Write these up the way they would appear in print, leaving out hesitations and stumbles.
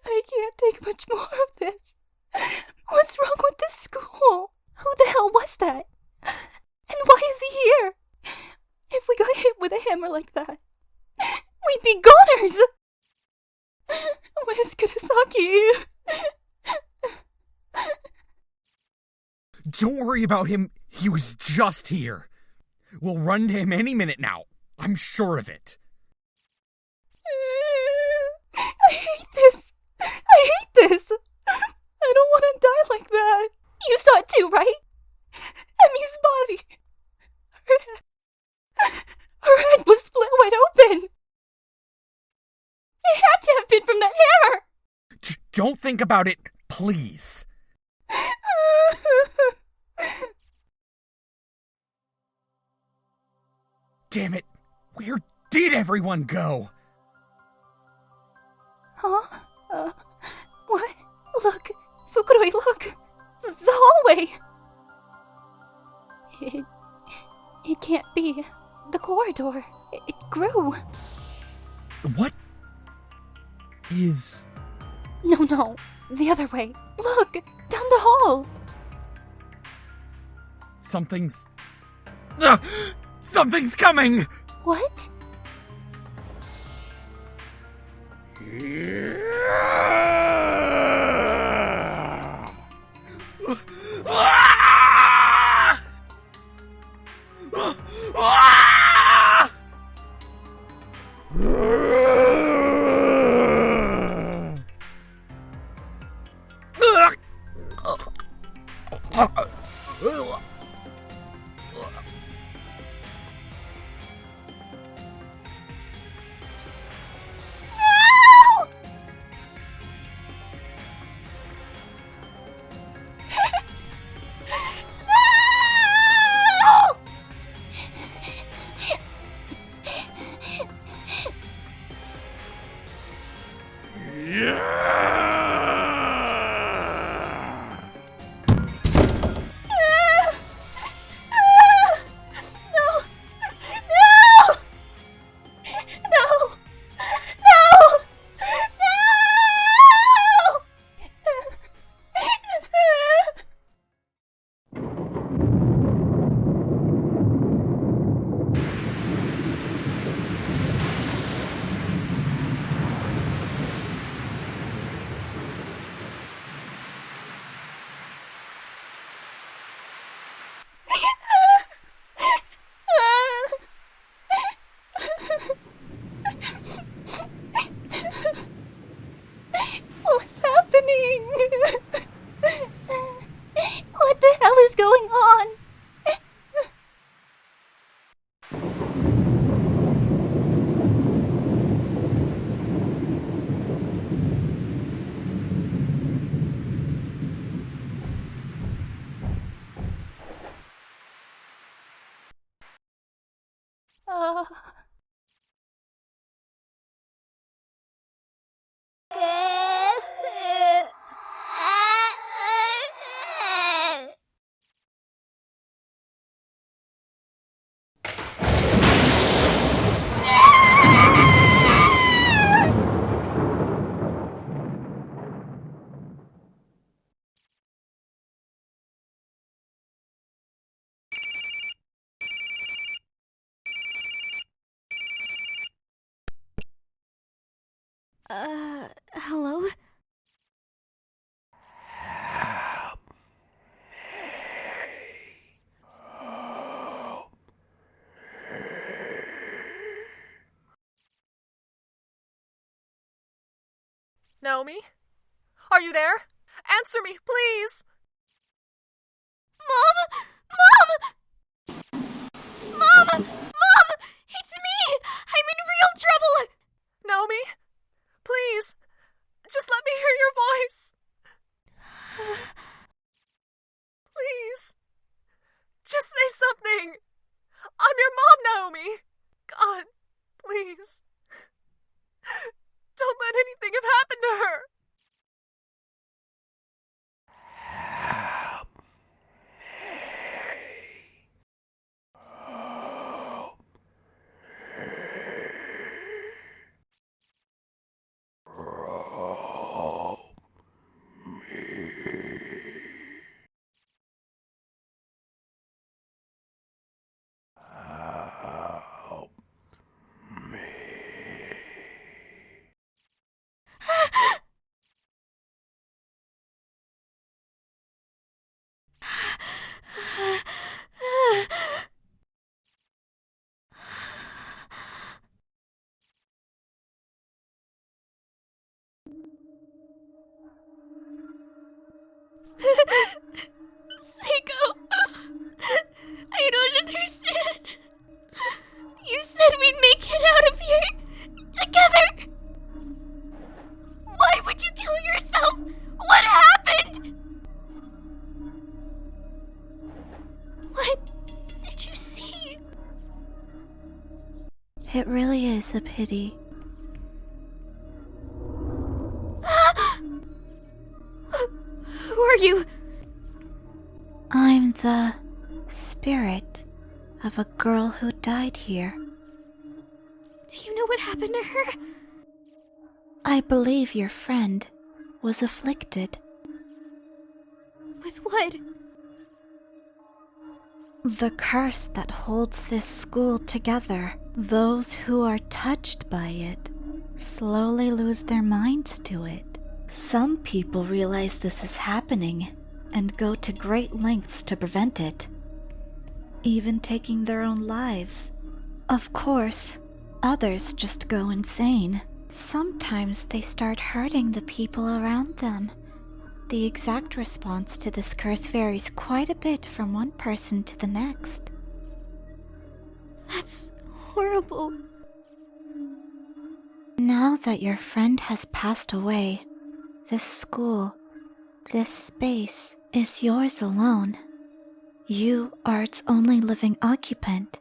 I can't take much more of this. What's wrong with this school? Who the hell was that? And why is he here? If we got hit with a hammer like that, we'd be goners! Where's Kurosaki? Don't worry about him. He was just here. We'll run to him any minute now. I'm sure of it. I hate this. I hate this. I don't want to die like that. You saw it too, right? Emmy's body. Her head was split wide open. It had to have been from that hammer. Don't think about it, please. Damn it! Where did everyone go? Huh? What? Look! Fukuroi, look! The hallway! It can't be. The corridor. It grew. What is... No. The other way. Look! Down the hall! Something's coming! What? Hello? Help me. Naomi? Are you there? Answer me, please! Mom! Mom! It's me! I'm in real trouble! Naomi? Please! Just let me hear your voice! Please! Just say something! I'm your mom, Naomi! God, please. Don't let anything have happened to her! Help me. Seiko, I don't understand. You said we'd make it out of here together. Why would you kill yourself? What happened? What did you see? It really is a pity. Who are you? I'm the spirit of a girl who died here. Do you know what happened to her? I believe your friend was afflicted. With what? The curse that holds this school together. Those who are touched by it slowly lose their minds to it. Some people realize this is happening and go to great lengths to prevent it, even taking their own lives. Of course, others just go insane. Sometimes they start hurting the people around them. The exact response to this curse varies quite a bit from one person to the next. That's horrible. Now that your friend has passed away, this school, this space, is yours alone. You are its only living occupant.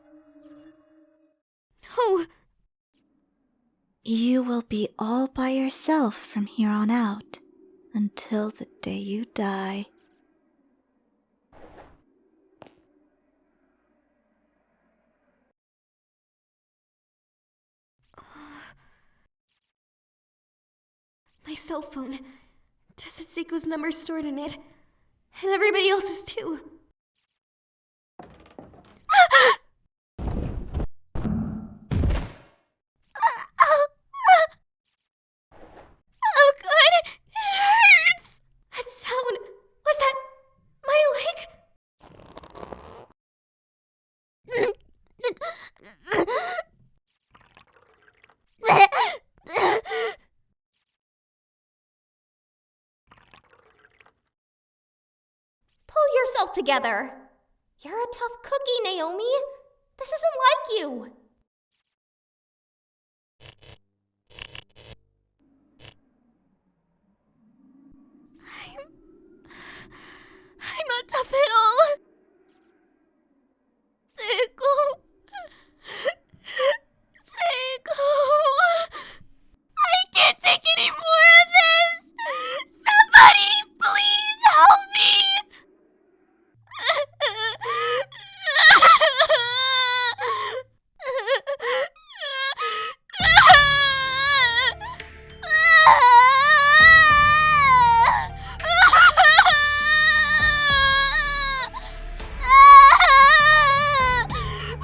No. You will be all by yourself from here on out, until the day you die. My cell phone. Just Seiko's number stored in it. And everybody else's too. Oh god! It hurts! That sound... Was that... my leg? Pull yourself together. You're a tough cookie, Naomi. This isn't like you. I'm not tough at all. Seiko. I can't take any more of this. Somebody, please help me.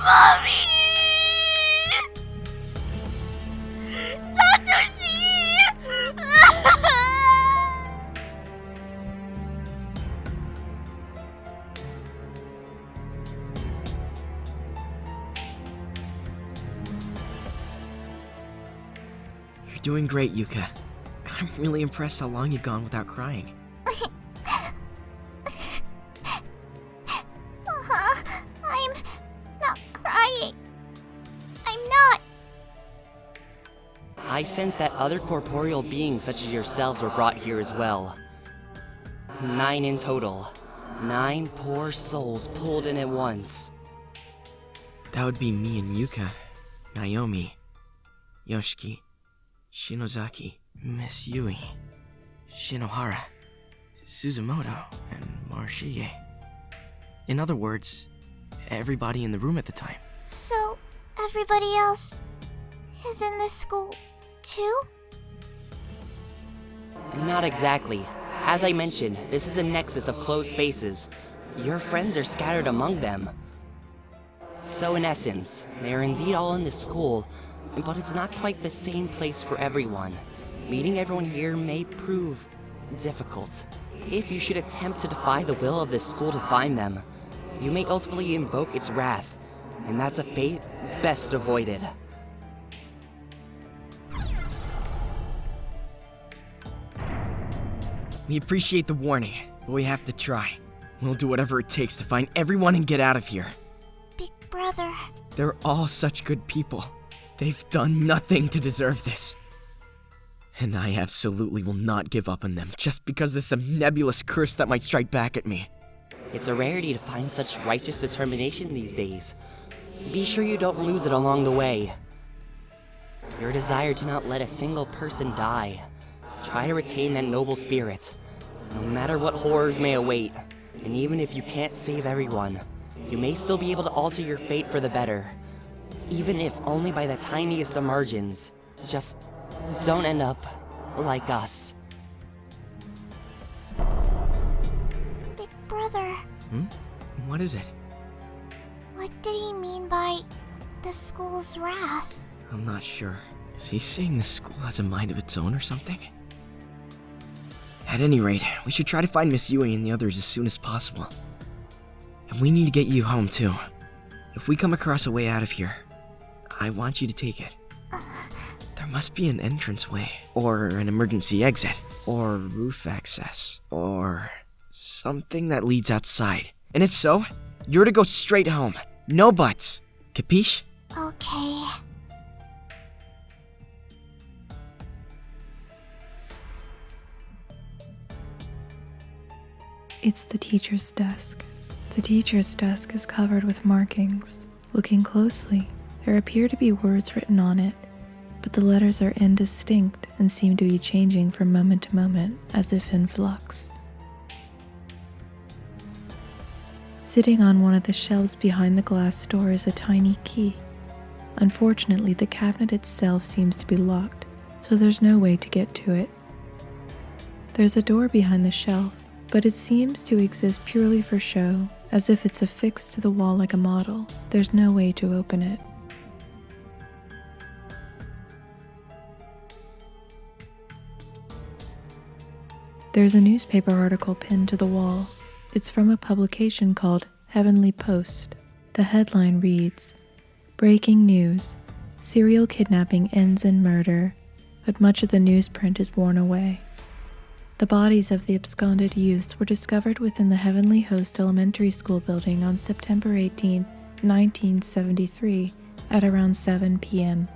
Mommy! You're doing great, Yuka. I'm really impressed how long you've gone without crying. I'm not crying. I'm not. I sense that other corporeal beings such as yourselves were brought here as well. 9 in total. 9 poor souls pulled in at once. That would be me and Yuka, Naomi, Yoshiki, Shinozaki, Miss Yui, Shinohara, Suzumoto, and Morishige. In other words, everybody in the room at the time. So, everybody else is in this school, too? Not exactly. As I mentioned, this is a nexus of closed spaces. Your friends are scattered among them. So in essence, they are indeed all in this school, but it's not quite the same place for everyone. Meeting everyone here may prove difficult. If you should attempt to defy the will of this school to find them, you may ultimately invoke its wrath, and that's a fate best avoided. We appreciate the warning. but we have to try. We'll do whatever it takes to find everyone and get out of here. Big brother. They're all such good people. They've done nothing to deserve this. And I absolutely will not give up on them just because there's some nebulous curse that might strike back at me. It's a rarity to find such righteous determination these days. Be sure you don't lose it along the way. Your desire to not let a single person die. Try to retain that noble spirit, no matter what horrors may await. And even if you can't save everyone, you may still be able to alter your fate for the better. Even if only by the tiniest of margins. Just don't end up like us. Big brother. What is it? What did he mean by the school's wrath? I'm not sure. Is he saying the school has a mind of its own or something? At any rate, we should try to find Miss Yui and the others as soon as possible. And we need to get you home too. If we come across a way out of here, I want you to take it. There must be an entranceway, or an emergency exit, or roof access, or something that leads outside. And if so, you're to go straight home. No buts. Capiche? Okay. It's the teacher's desk. The teacher's desk is covered with markings. Looking closely, there appear to be words written on it, but the letters are indistinct and seem to be changing from moment to moment, as if in flux. Sitting on one of the shelves behind the glass door is a tiny key. Unfortunately, the cabinet itself seems to be locked, so there's no way to get to it. There's a door behind the shelf, but it seems to exist purely for show, as if it's affixed to the wall like a model. There's no way to open it. There's a newspaper article pinned to the wall. It's from a publication called Heavenly Post. The headline reads, "Breaking news. Serial kidnapping ends in murder," but much of the newsprint is worn away. The bodies of the absconded youths were discovered within the Heavenly Host Elementary School building on September 18, 1973, at around 7 p.m.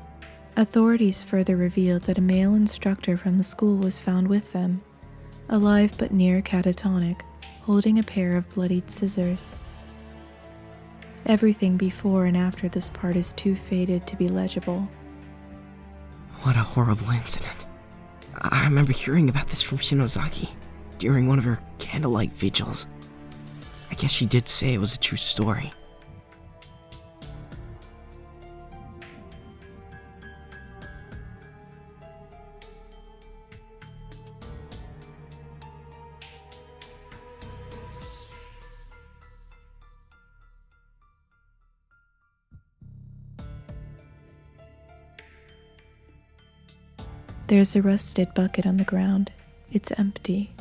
Authorities further revealed that a male instructor from the school was found with them, alive but near catatonic, holding a pair of bloodied scissors. Everything before and after this part is too faded to be legible. What a horrible incident. I remember hearing about this from Shinozaki during one of her candlelight vigils. I guess she did say it was a true story. There's a rusted bucket on the ground. It's empty.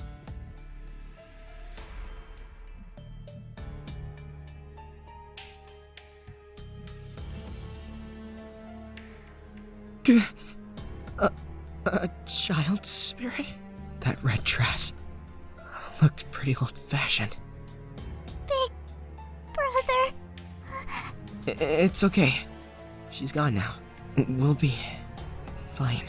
A child's spirit? That red dress looked pretty old-fashioned. Big brother. It's okay. She's gone now. We'll be fine.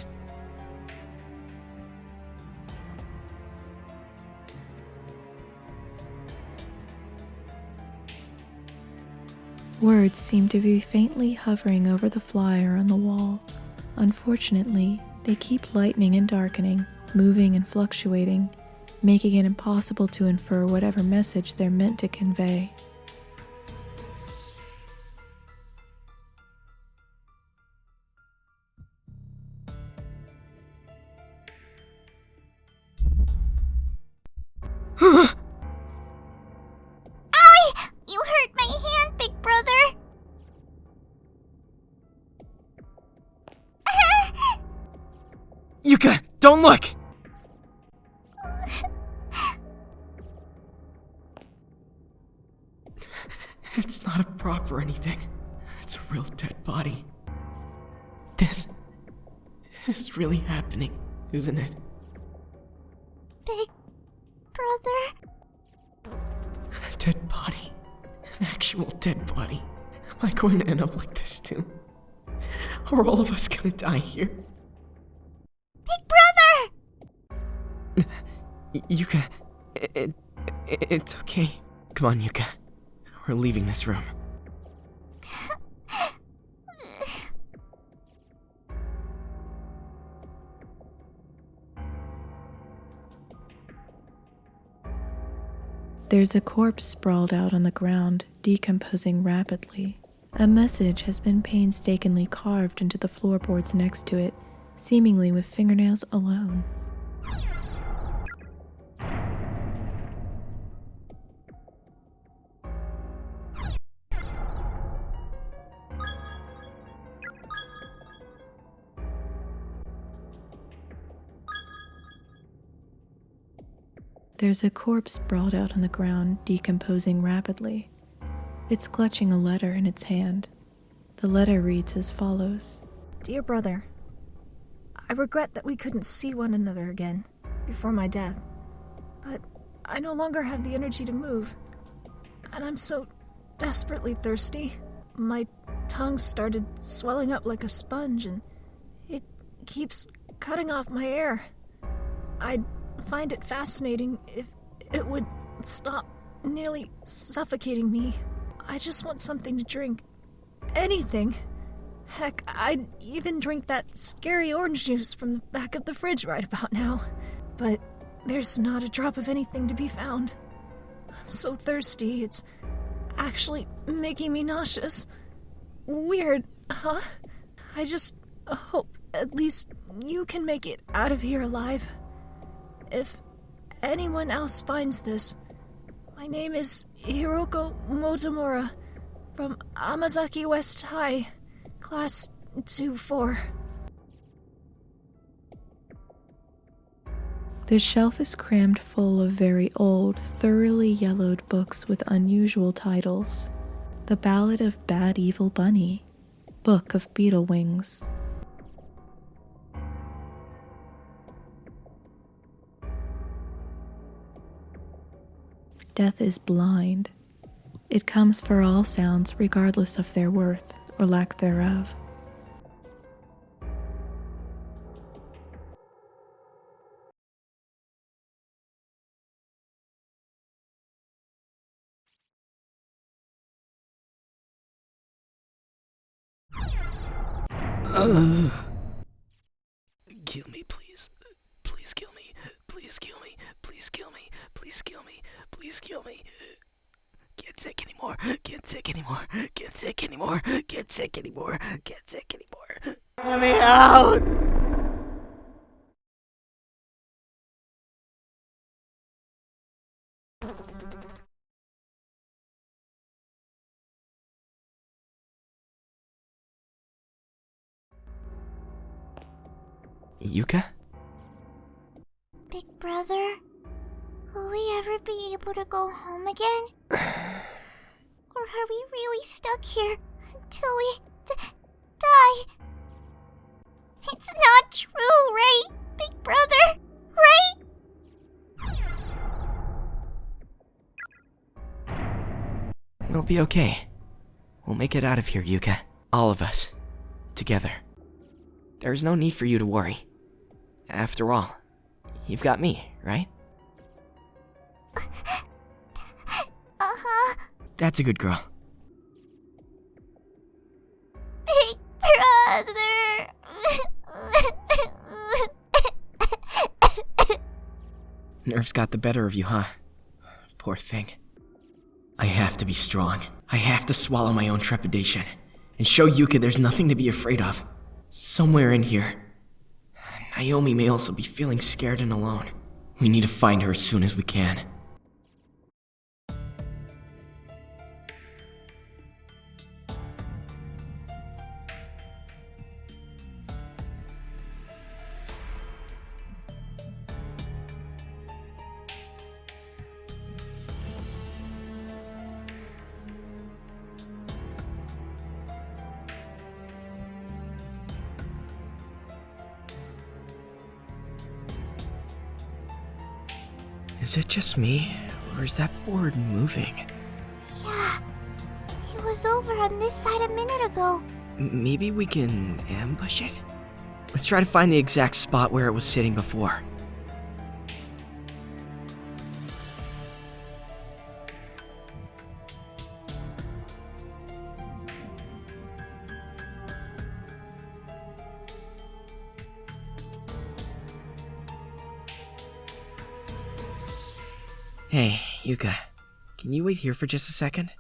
Words seem to be faintly hovering over the flyer on the wall. Unfortunately, they keep lightening and darkening, moving and fluctuating, making it impossible to infer whatever message they're meant to convey. You hurt my hand, big brother! Yuka, don't look! It's not a prop or anything. It's a real dead body. This is really happening, isn't it? Big brother? dead body, am I going to end up like this too? Are all of us gonna die here? Big brother! Yuka, it's okay. Come on, Yuka. We're leaving this room. There's a corpse sprawled out on the ground, decomposing rapidly. A message has been painstakingly carved into the floorboards next to it, seemingly with fingernails alone. There's a corpse sprawled out on the ground, decomposing rapidly. It's clutching a letter in its hand. The letter reads as follows. Dear brother, I regret that we couldn't see one another again before my death, but I no longer have the energy to move, and I'm so desperately thirsty. My tongue started swelling up like a sponge, and it keeps cutting off my air. I'd find it fascinating if it would stop nearly suffocating me. I just want something to drink. Anything. Heck, I'd even drink that scary orange juice from the back of the fridge right about now. But there's not a drop of anything to be found. I'm so thirsty, it's actually making me nauseous. Weird, huh? I just hope at least you can make it out of here alive. If anyone else finds this, my name is Hiroko Motomura from Amazaki West High, Class 2-4. The shelf is crammed full of very old, thoroughly yellowed books with unusual titles. The Ballad of Bad Evil Bunny, Book of Beetle Wings. Death is blind. It comes for all sounds regardless of their worth or lack thereof. Kill me, please. Please kill me. Please kill me. Please kill me. Please kill me. Please kill me. Can't take anymore. Can't take anymore. Can't take anymore. Can't take anymore. Can't take anymore. Let me out! Yuka? Big brother, will we ever be able to go home again? Or are we really stuck here until we die? It's not true, right, big brother? Right? We'll be okay. We'll make it out of here, Yuka. All of us. Together. There's no need for you to worry. After all, you've got me, right? Uh-huh. That's a good girl. Big brother. Nerves got the better of you, huh? Poor thing. I have to be strong. I have to swallow my own trepidation and show Yuka there's nothing to be afraid of. Somewhere in here, Naomi may also be feeling scared and alone. We need to find her as soon as we can. Is it just me, or is that board moving? Yeah, it was over on this side a minute ago. Maybe we can ambush it? Let's try to find the exact spot where it was sitting before. Hey, Yuka, can you wait here for just a second?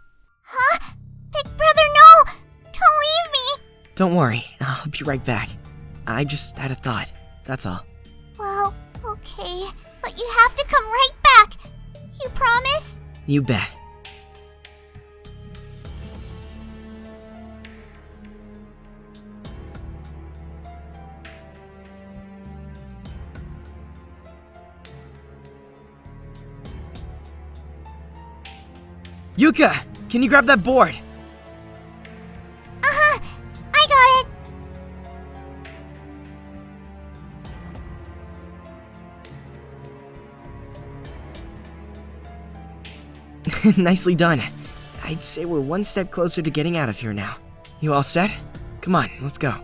Huh? Big brother, no! Don't leave me! Don't worry, I'll be right back. I just had a thought, that's all. Well, okay, but you have to come right back. You promise? You bet. Yuka, can you grab that board? Uh-huh, I got it. Nicely done. I'd say we're one step closer to getting out of here now. You all set? Come on, let's go.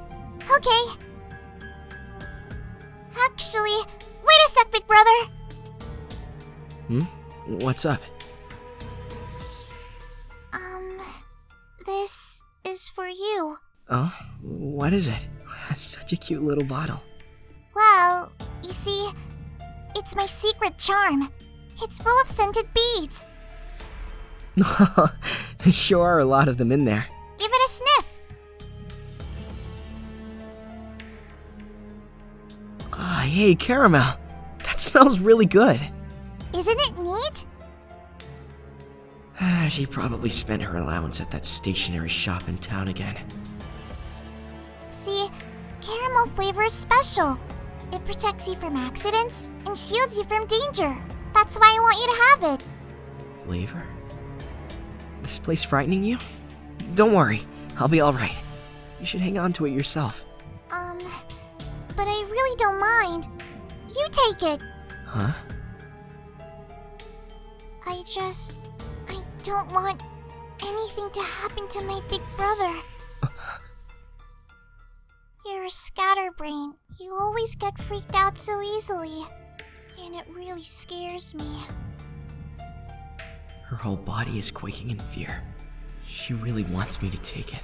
Okay. Actually, wait a sec, big brother. What's up? This is for you. Oh, what is it? Such a cute little bottle. Well, you see, it's my secret charm. It's full of scented beads. There sure are a lot of them in there. Give it a sniff. Hey, caramel. That smells really good. Isn't it neat? She probably spent her allowance at that stationery shop in town again. See, caramel flavor is special. It protects you from accidents and shields you from danger. That's why I want you to have it. Flavor? This place frightening you? Don't worry, I'll be alright. You should hang on to it yourself. But I really don't mind. You take it. Huh? I don't want anything to happen to my big brother. You're a scatterbrain. You always get freaked out so easily. And it really scares me. Her whole body is quaking in fear. She really wants me to take it.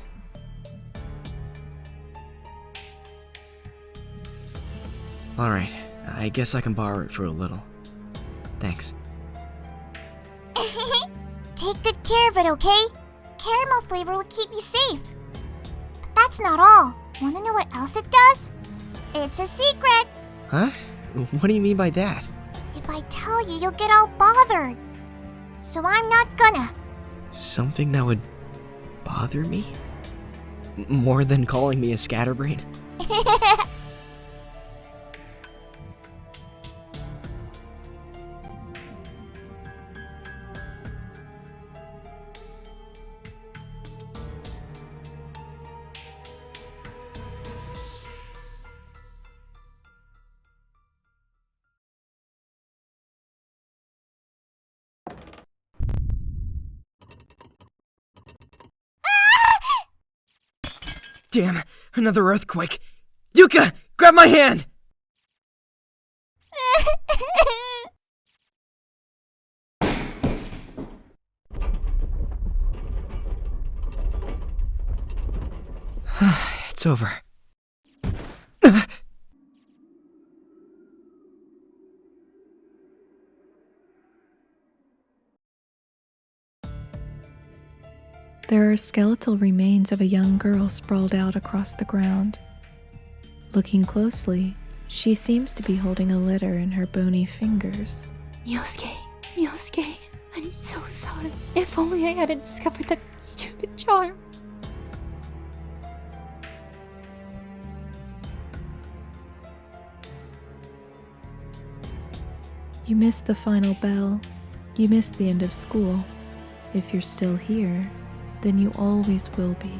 Alright, I guess I can borrow it for a little. Thanks. Take good care of it, okay? Caramel flavor will keep you safe. But that's not all. Wanna know what else it does? It's a secret. Huh? What do you mean by that? If I tell you, you'll get all bothered. So I'm not gonna. Something that would bother me? More than calling me a scatterbrain? Damn, another earthquake. Yuka, grab my hand! It's over. There are skeletal remains of a young girl sprawled out across the ground. Looking closely, she seems to be holding a letter in her bony fingers. Yosuke, I'm so sorry. If only I hadn't discovered that stupid charm. You missed the final bell. You missed the end of school. If you're still here, then you always will be.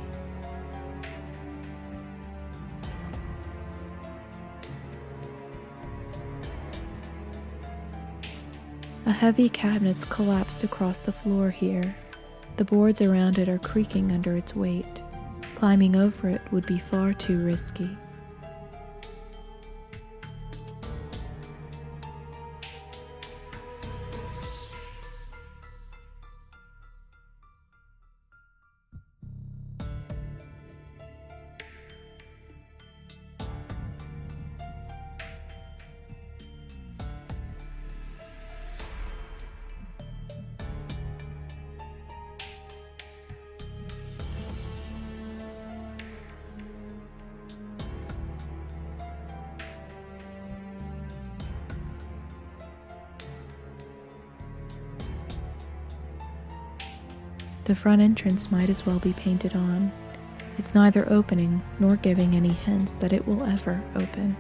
A heavy cabinet's collapsed across the floor here. The boards around it are creaking under its weight. Climbing over it would be far too risky. The front entrance might as well be painted on. It's neither opening nor giving any hints that it will ever open.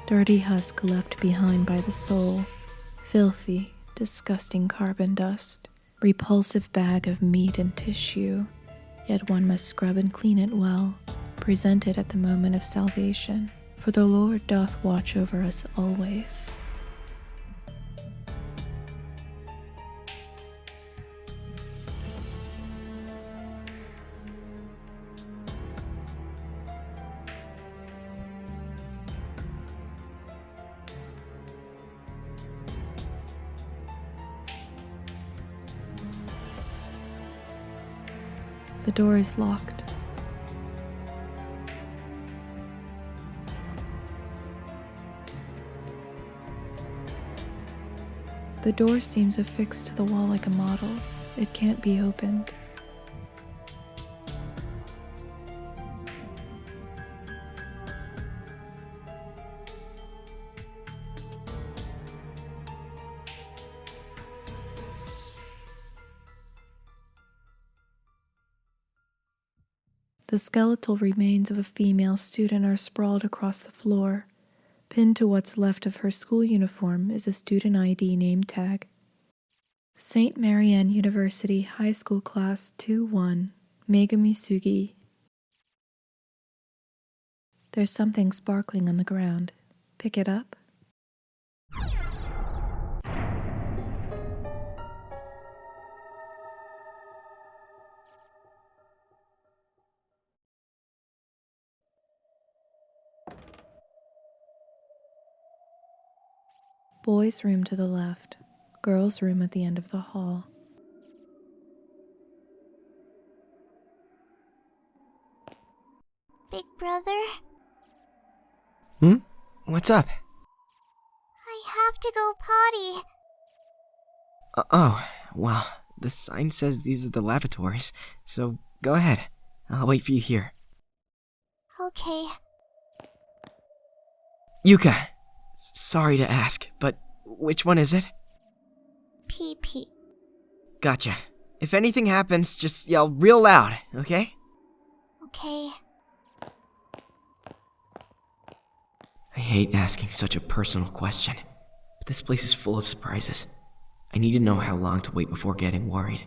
Dirty husk left behind by the soul, filthy, disgusting carbon dust, repulsive bag of meat and tissue, yet one must scrub and clean it well, present it at the moment of salvation, for the Lord doth watch over us always. The door is locked. The door seems affixed to the wall like a model. It can't be opened. The skeletal remains of a female student are sprawled across the floor. Pinned to what's left of her school uniform is a student ID name tag. St. Marianne University High School Class 2-1, Megumi Sugi. There's something sparkling on the ground. Pick it up. Boys' room to the left, girls' room at the end of the hall. Big brother? What's up? I have to go potty. Oh, well, the sign says these are the lavatories, so go ahead. I'll wait for you here. Okay. Yuka! Sorry to ask, but which one is it? Pee-pee. Gotcha. If anything happens, just yell real loud, okay? Okay. I hate asking such a personal question, but this place is full of surprises. I need to know how long to wait before getting worried.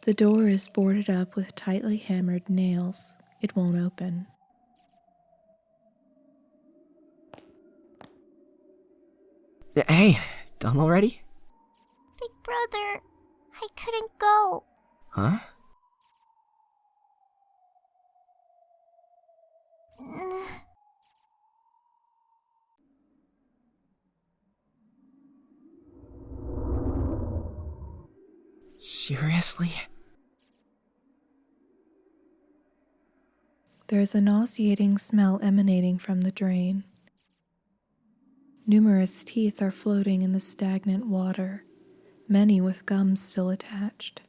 The door is boarded up with tightly hammered nails. It won't open. Hey, done already? Big brother, I couldn't go. Huh? Seriously? There's a nauseating smell emanating from the drain. Numerous teeth are floating in the stagnant water, many with gums still attached.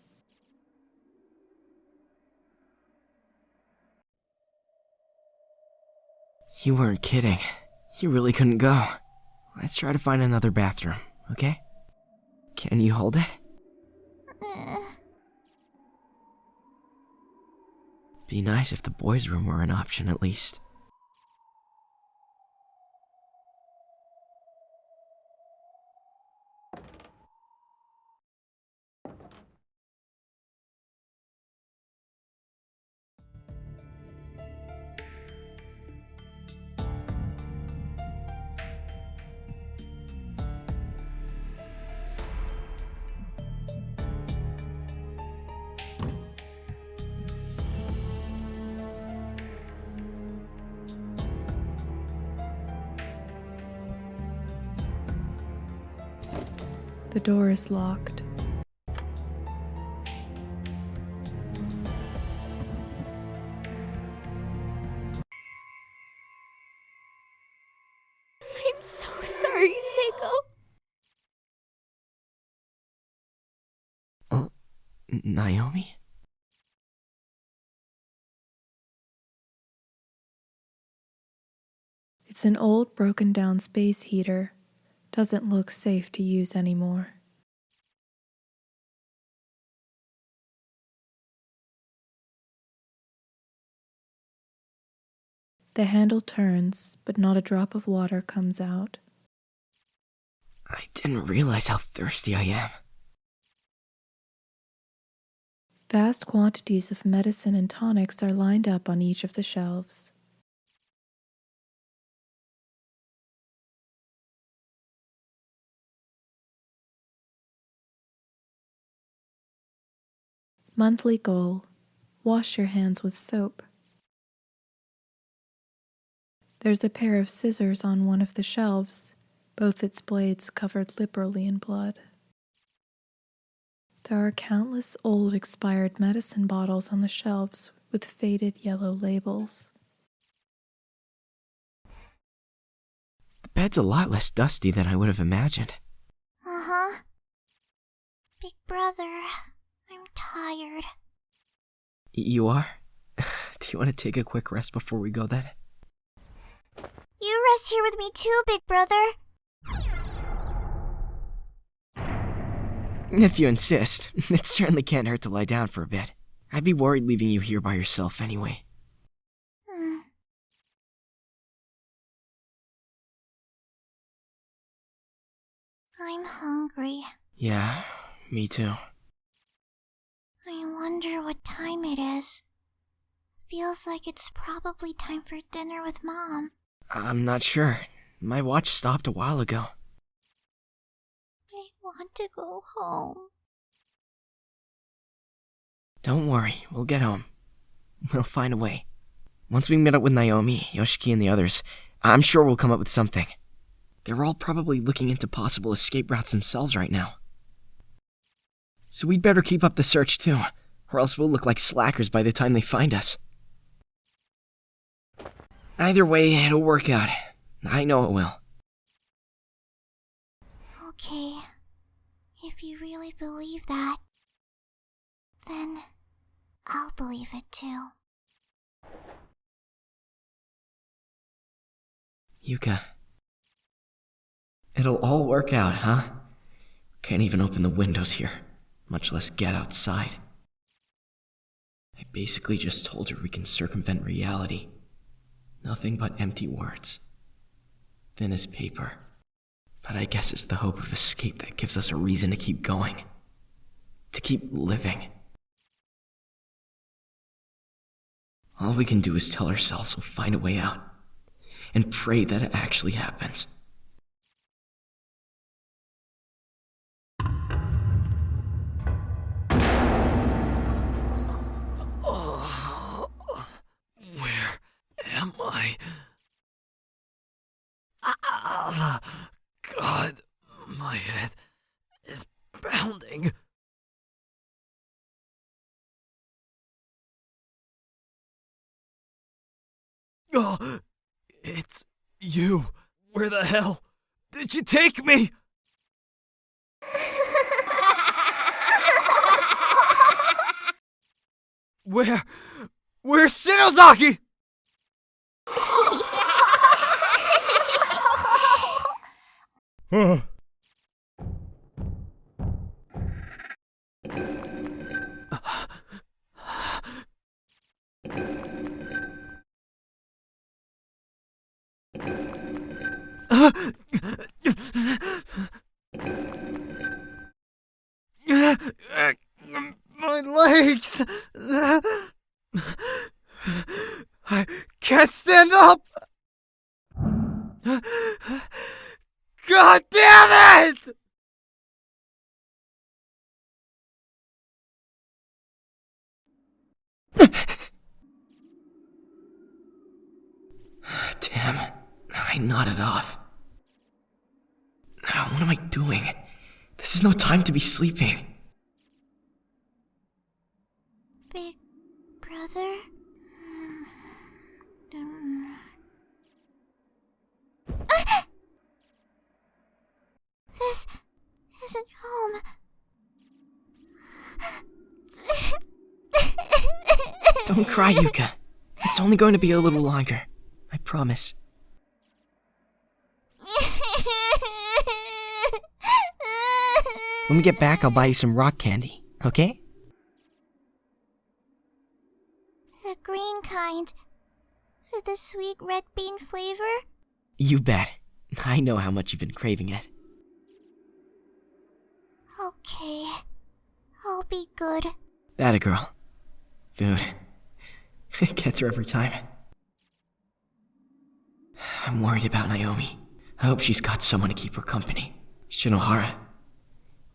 You weren't kidding. You really couldn't go. Let's try to find another bathroom, okay? Can you hold it? Be nice if the boys' room were an option at least. The door is locked. I'm so sorry, Seiko. Oh, Naomi? It's an old broken down space heater. Doesn't look safe to use anymore. The handle turns, but not a drop of water comes out. I didn't realize how thirsty I am. Vast quantities of medicine and tonics are lined up on each of the shelves. Monthly goal: wash your hands with soap. There's a pair of scissors on one of the shelves, both its blades covered liberally in blood. There are countless old expired medicine bottles on the shelves with faded yellow labels. The bed's a lot less dusty than I would have imagined. Uh-huh. Big brother, I'm tired. You are? Do you want to take a quick rest before we go then? You rest here with me too, big brother. If you insist, it certainly can't hurt to lie down for a bit. I'd be worried leaving you here by yourself anyway. I'm hungry. Yeah, me too. I wonder what time it is. Feels like it's probably time for dinner with Mom. I'm not sure. My watch stopped a while ago. I want to go home. Don't worry, we'll get home. We'll find a way. Once we meet up with Naomi, Yoshiki, and the others, I'm sure we'll come up with something. They're all probably looking into possible escape routes themselves right now. So we'd better keep up the search too, or else we'll look like slackers by the time they find us. Either way, it'll work out. I know it will. Okay. If you really believe that, then I'll believe it too. Yuka. It'll all work out, huh? Can't even open the windows here, much less get outside. I basically just told her we can circumvent reality. Nothing but empty words. Thin as paper. But I guess it's the hope of escape that gives us a reason to keep going. To keep living. All we can do is tell ourselves we'll find a way out. And pray that it actually happens. Where am I? God, my head is pounding. Oh, it's you. Where the hell did you take me? Where's Shinozaki? My legs! I can't stand up! God damn it! Damn, I nodded off. Now, what am I doing? The This is no time to be sleeping. Big brother? This isn't home. Don't cry, Yuka. It's only going to be a little longer. I promise. When we get back, I'll buy you some rock candy, okay? The green kind. With the sweet red bean flavor? You bet. I know how much you've been craving it. Okay. I'll be good. That a girl. Food. It gets her every time. I'm worried about Naomi. I hope she's got someone to keep her company. Shinohara.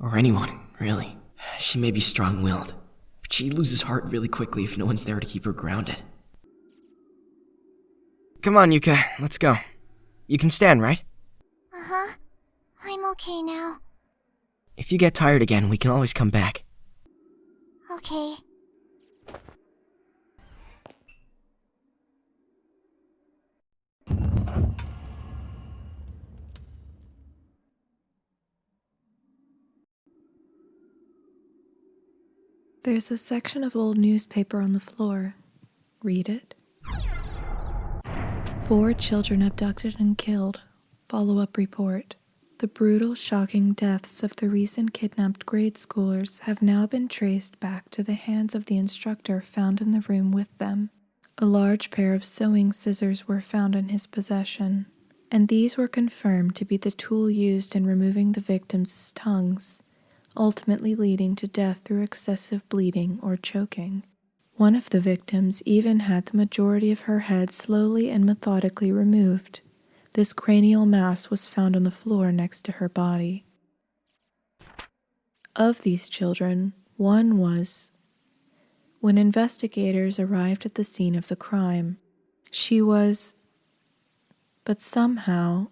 Or anyone, really. She may be strong-willed, but she loses heart really quickly if no one's there to keep her grounded. Come on, Yuka, let's go. You can stand, right? Uh-huh. I'm okay now. If you get tired again, we can always come back. Okay. There's a section of old newspaper on the floor. Read it. 4 children abducted and killed. Follow-up report. The brutal, shocking deaths of the recent kidnapped grade schoolers have now been traced back to the hands of the instructor found in the room with them. A large pair of sewing scissors were found in his possession, and these were confirmed to be the tool used in removing the victims' tongues, ultimately leading to death through excessive bleeding or choking. One of the victims even had the majority of her head slowly and methodically removed. This cranial mass was found on the floor next to her body. Of these children, one was... When investigators arrived at the scene of the crime, she was... But somehow...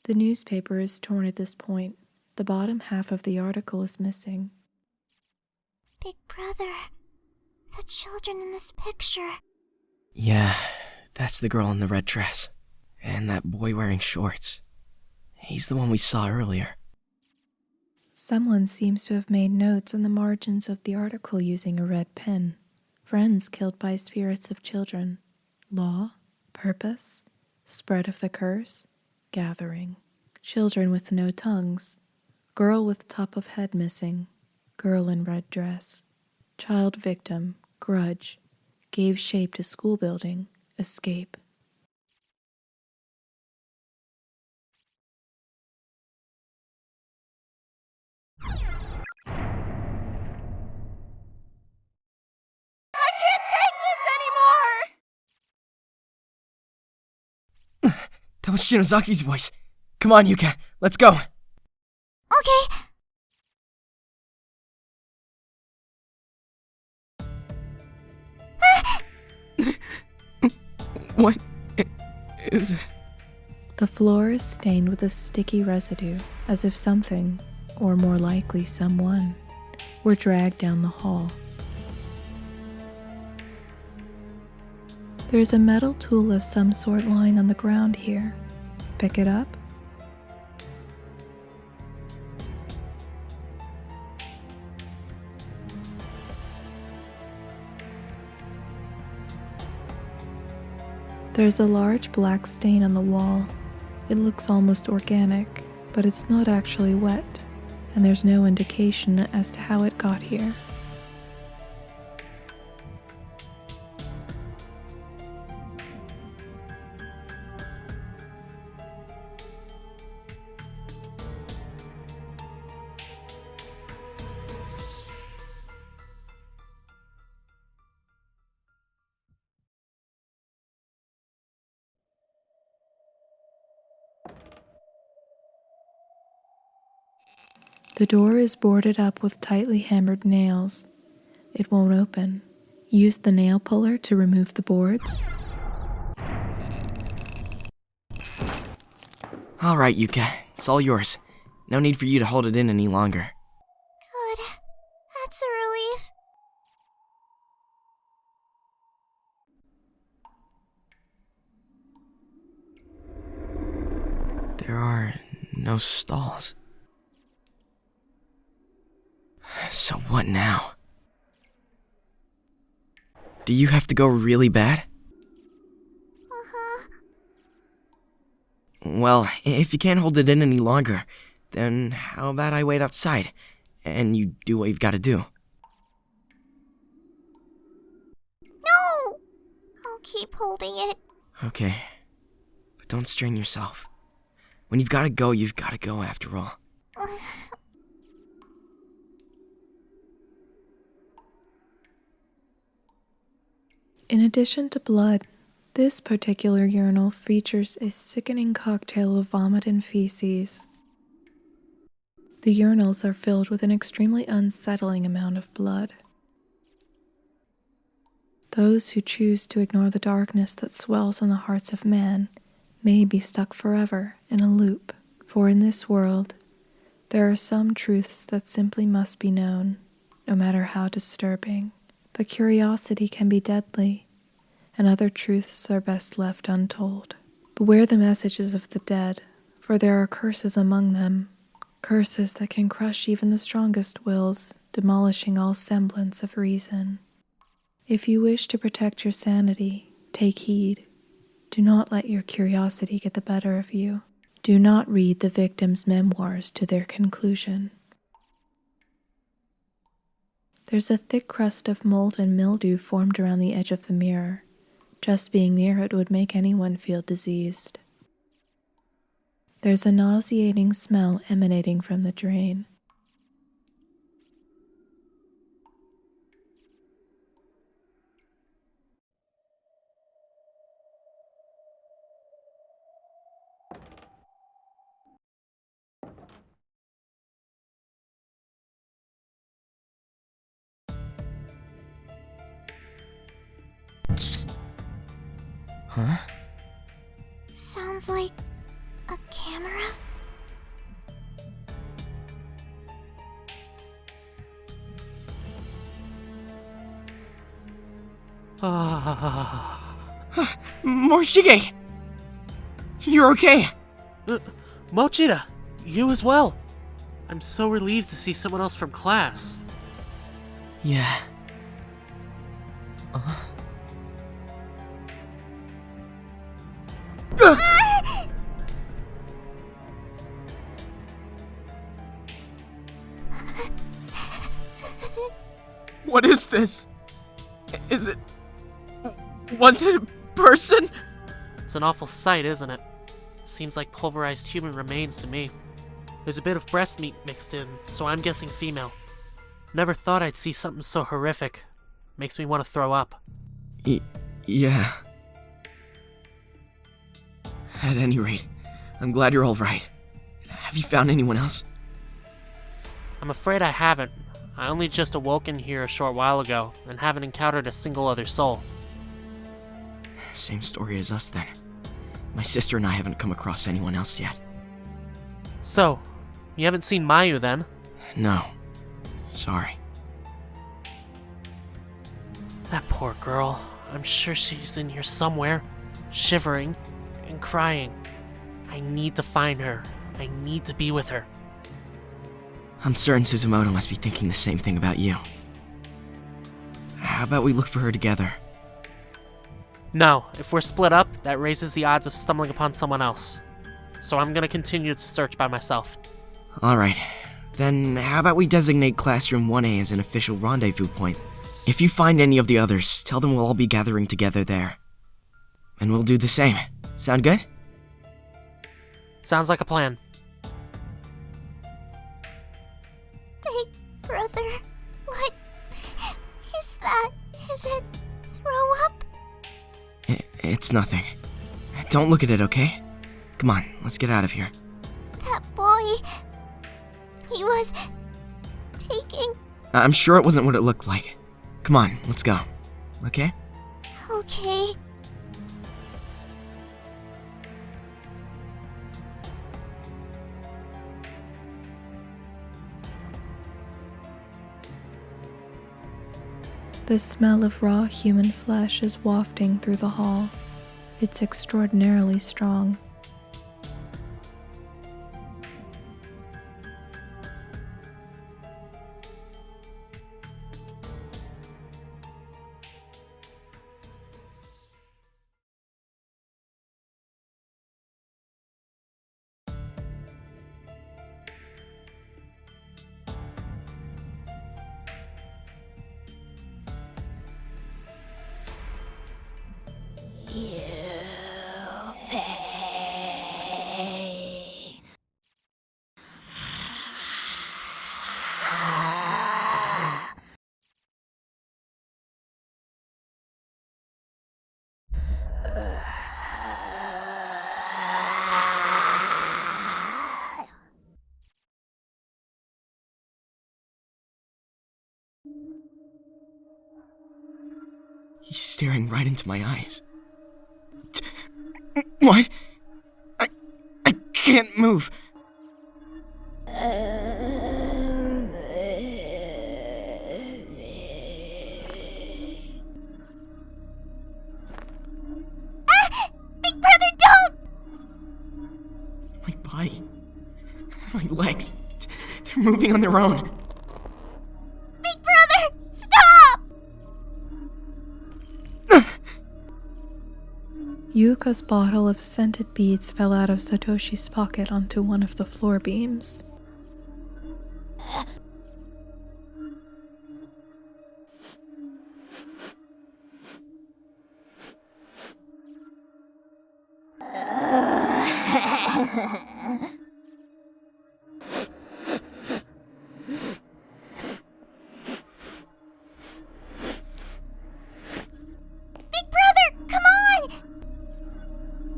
The newspaper is torn at this point. The bottom half of the article is missing. Big brother. The children in this picture. Yeah, that's the girl in the red dress. And that boy wearing shorts. He's the one we saw earlier. Someone seems to have made notes on the margins of the article using a red pen. Friends killed by spirits of children. Law, purpose, spread of the curse, gathering. Children with no tongues. Girl with top of head missing. Girl in red dress. Child victim, grudge. Gave shape to school building, escape. I can't take this anymore! That was Shinozaki's voice. Come on, Yuka, let's go. Okay. What is it? The floor is stained with a sticky residue, as if something, or more likely someone, were dragged down the hall. There's a metal tool of some sort lying on the ground here. Pick it up. There's a large black stain on the wall. It looks almost organic, but it's not actually wet, and there's no indication as to how it got here. The door is boarded up with tightly hammered nails. It won't open. Use the nail puller to remove the boards. Alright, Yuka. It's all yours. No need for you to hold it in any longer. Good. That's a relief. There are no stalls. So what now? Do you have to go really bad? Uh-huh. Well, if you can't hold it in any longer, then how about I wait outside, and you do what you've got to do? No! I'll keep holding it. Okay, but don't strain yourself. When you've got to go after all. In addition to blood, this particular urinal features a sickening cocktail of vomit and feces. The urinals are filled with an extremely unsettling amount of blood. Those who choose to ignore the darkness that swells in the hearts of man may be stuck forever in a loop, for in this world, there are some truths that simply must be known, no matter how disturbing. But curiosity can be deadly, and other truths are best left untold. Beware the messages of the dead, for there are curses among them, curses that can crush even the strongest wills, demolishing all semblance of reason. If you wish to protect your sanity, take heed. Do not let your curiosity get the better of you. Do not read the victim's memoirs to their conclusion. There's a thick crust of mold and mildew formed around the edge of the mirror. Just being near it would make anyone feel diseased. There's a nauseating smell emanating from the drain. Huh? Sounds like a camera? Morishige! You're okay! Mochida, you as well. I'm so relieved to see someone else from class. Yeah. What is this? Was it a person? It's an awful sight, isn't it? Seems like pulverized human remains to me. There's a bit of breast meat mixed in, so I'm guessing female. Never thought I'd see something so horrific. Makes me want to throw up. Yeah. At any rate, I'm glad you're all right. Have you found anyone else? I'm afraid I haven't. I only just awoken here a short while ago, and haven't encountered a single other soul. Same story as us then. My sister and I haven't come across anyone else yet. So, you haven't seen Mayu then? No. Sorry. That poor girl. I'm sure she's in here somewhere, shivering and crying. I need to find her. I need to be with her. I'm certain Suzumoto must be thinking the same thing about you. How about we look for her together? No, if we're split up, that raises the odds of stumbling upon someone else. So I'm gonna continue the search by myself. Alright, then how about we designate Classroom 1A as an official rendezvous point? If you find any of the others, tell them we'll all be gathering together there. And we'll do the same. Sound good? Sounds like a plan. Big brother, what is that? Is it throw up? It's nothing. Don't look at it, okay? Come on, let's get out of here. That boy, he was taking... I'm sure it wasn't what it looked like. Come on, let's go. Okay? Okay. The smell of raw human flesh is wafting through the hall. It's extraordinarily strong. He's staring right into my eyes. What? I can't move. Big brother, don't! My body, my legs, they're moving on their own. Big brother, stop! Yuka's bottle of scented beads fell out of Satoshi's pocket onto one of the floor beams.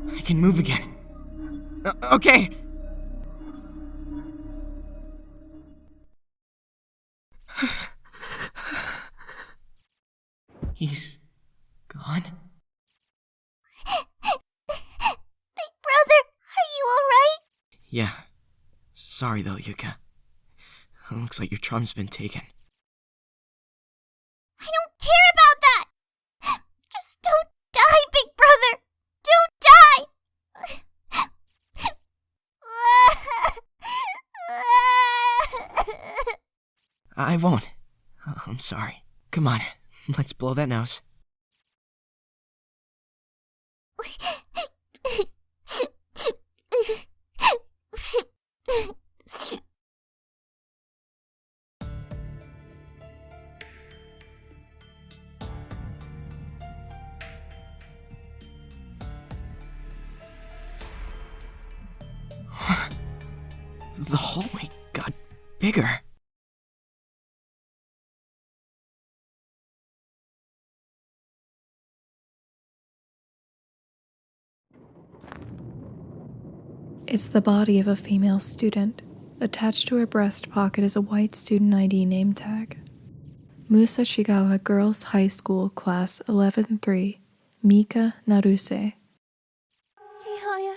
I can move again. Okay. He's gone? Big brother, are you alright? Yeah. Sorry though, Yuka. Looks like your charm's been taken. I don't care about that! Just don't die, big brother! Don't die! I won't. I'm sorry. Come on, let's blow that nose. The hallway got bigger. It's the body of a female student. Attached to her breast pocket is a white student ID name tag. Musashigawa Girls High School Class 11-3, Mika Naruse. Chihaya.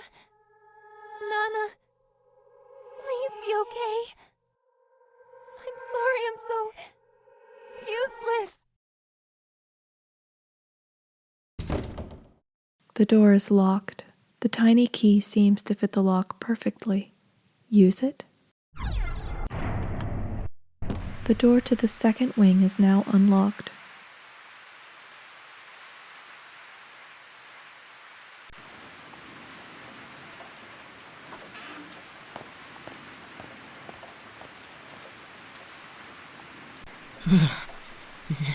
Nana. Please be okay. I'm sorry I'm so useless. The door is locked. The tiny key seems to fit the lock perfectly. Use it? The door to the second wing is now unlocked.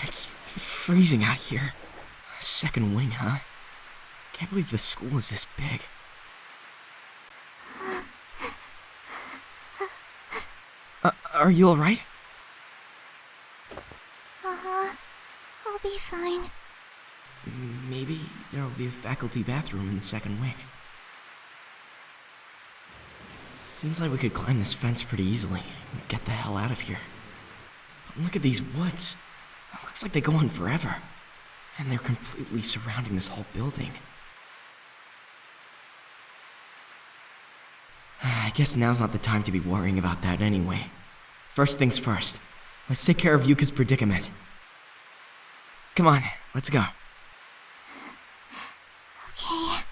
It's freezing out here. Second wing, huh? Can't believe the school is this big. Are you alright? I'll be fine. Maybe there will be a faculty bathroom in the second wing. Seems like we could climb this fence pretty easily and get the hell out of here. But look at these woods. It looks like they go on forever. And they're completely surrounding this whole building. I guess now's not the time to be worrying about that anyway. First things first. Let's take care of Yuka's predicament. Come on, let's go. Okay.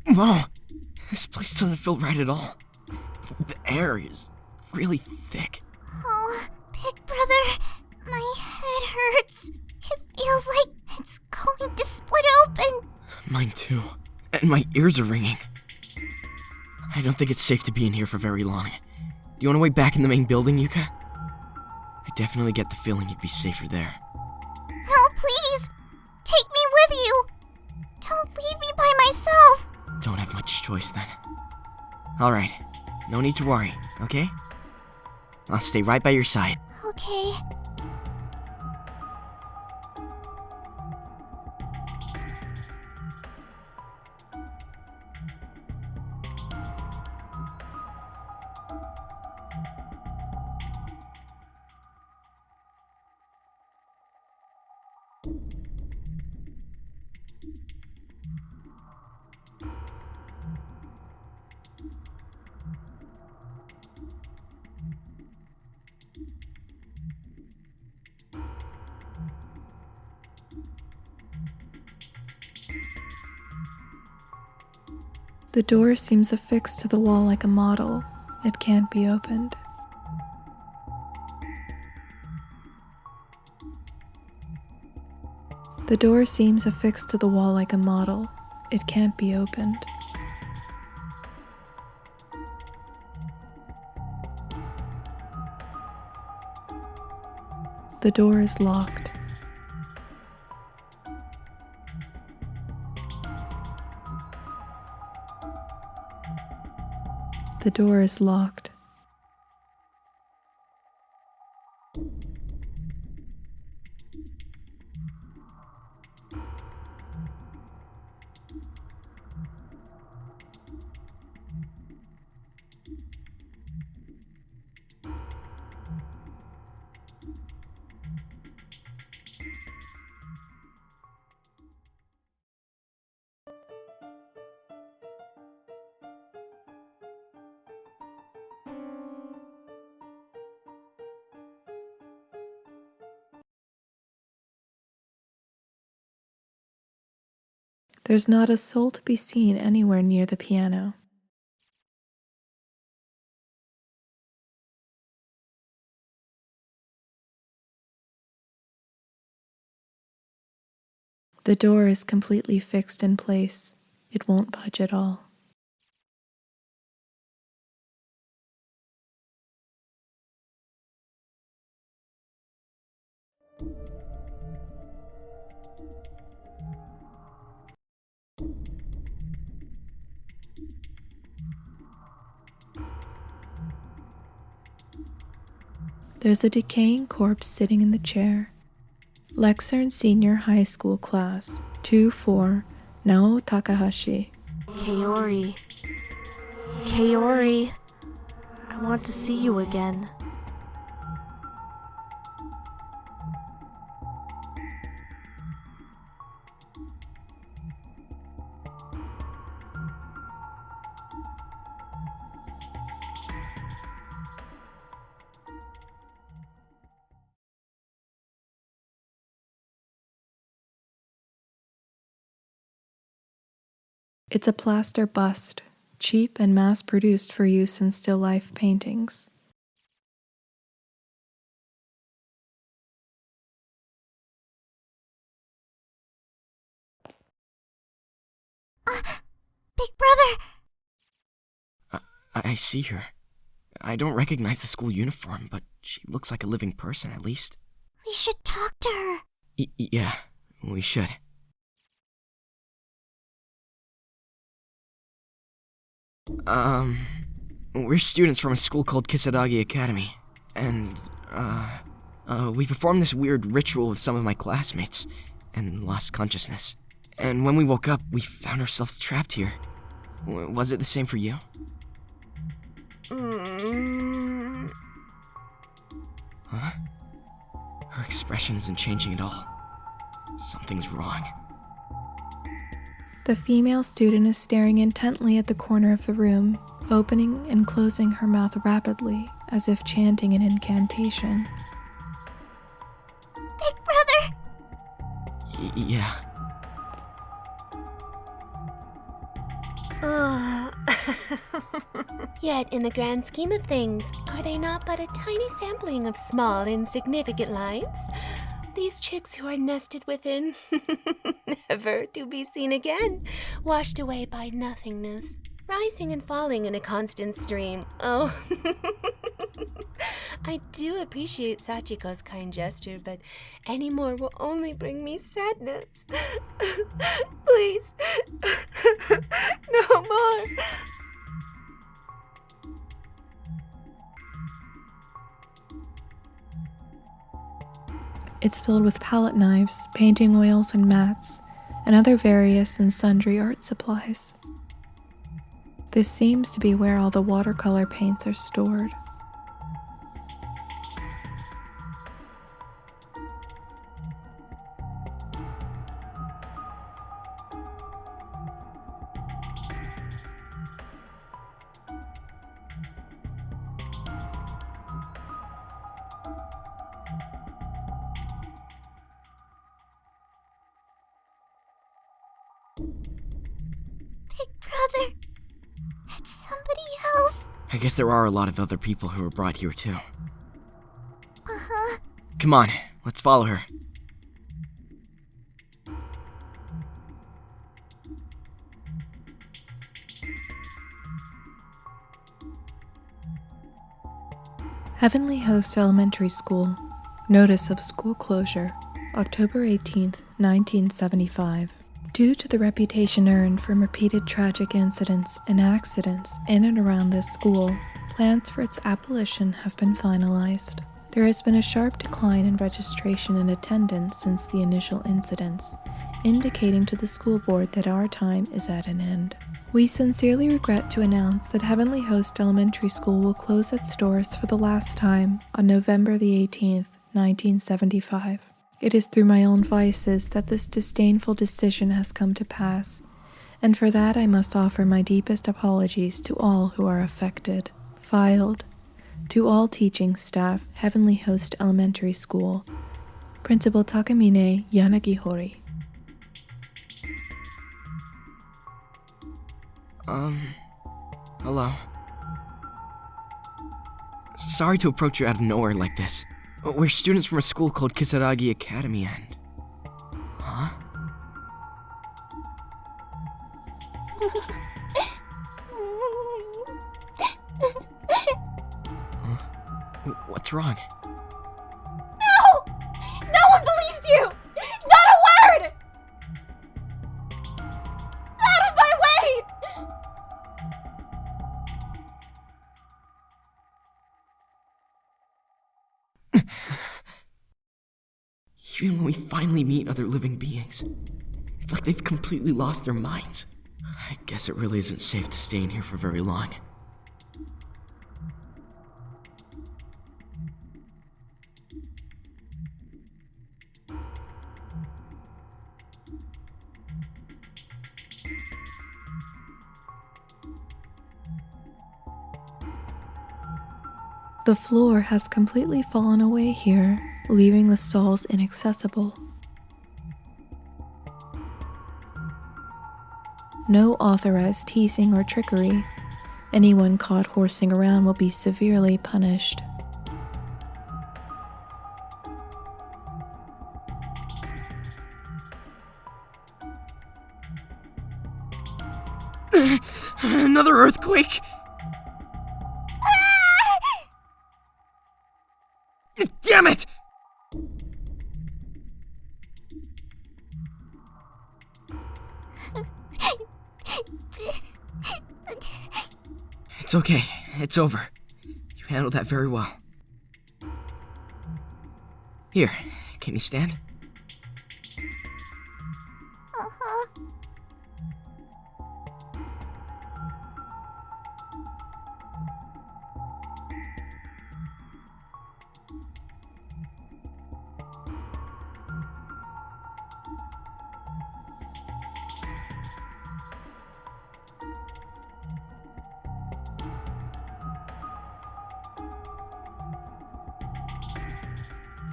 Whoa, this place doesn't feel right at all. The air is really thick. Oh, big brother, my head hurts. It feels like it's going to split open. Mine too. And my ears are ringing. I don't think it's safe to be in here for very long. Do you want to wait back in the main building, Yuka? I definitely get the feeling you'd be safer there. No, please. Take me with you. Don't leave me by myself. Don't have much choice then. Alright, no need to worry, okay? I'll stay right by your side. Okay. The door seems affixed to the wall like a model. It can't be opened. The door seems affixed to the wall like a model. It can't be opened. The door is locked. The door is locked. There's not a soul to be seen anywhere near the piano. The door is completely fixed in place. It won't budge at all. There's a decaying corpse sitting in the chair. Lexern Senior High School Class 2-4, Nao Takahashi. Kaori. Kaori. I want to see you again. It's a plaster bust, cheap and mass-produced for use in still life paintings. Big brother! I see her. I don't recognize the school uniform, but she looks like a living person at least. We should talk to her. Yeah, we should. We're students from a school called Kisaragi Academy, and, we performed this weird ritual with some of my classmates, and lost consciousness. And when we woke up, we found ourselves trapped here. Was it the same for you? Huh? Her expression isn't changing at all. Something's wrong. The female student is staring intently at the corner of the room, opening and closing her mouth rapidly, as if chanting an incantation. Big brother! Yeah. Yet, in the grand scheme of things, are they not but a tiny sampling of small, insignificant lives? These chicks who are nested within, never to be seen again, washed away by nothingness, rising and falling in a constant stream. Oh, I do appreciate Sachiko's kind gesture, but any more will only bring me sadness. Please, no more. It's filled with palette knives, painting oils and mats, and other various and sundry art supplies. This seems to be where all the watercolor paints are stored. Big brother, it's somebody else. I guess there are a lot of other people who were brought here too. Uh-huh. Come on, let's follow her. Heavenly Host Elementary School. Notice of school closure, October 18th, 1975. Due to the reputation earned from repeated tragic incidents and accidents in and around this school, plans for its abolition have been finalized. There has been a sharp decline in registration and attendance since the initial incidents, indicating to the school board that our time is at an end. We sincerely regret to announce that Heavenly Host Elementary School will close its doors for the last time on November the 18th, 1975. It is through my own vices that this disdainful decision has come to pass, and for that I must offer my deepest apologies to all who are affected. Filed. To all teaching staff, Heavenly Host Elementary School. Principal Takamine Yanagihori. Hello. Sorry to approach you out of nowhere like this. We're students from a school called Kisaragi Academy and... Huh? What's wrong? No! No one believes you! Not a word! Out of my way! Even when we finally meet other living beings, it's like they've completely lost their minds. I guess it really isn't safe to stay in here for very long. The floor has completely fallen away here, leaving the stalls inaccessible. No authorized teasing or trickery. Anyone caught horsing around will be severely punished. Another earthquake! Damn it! It's okay. It's over. You handled that very well. Here, can you stand? Uh-huh.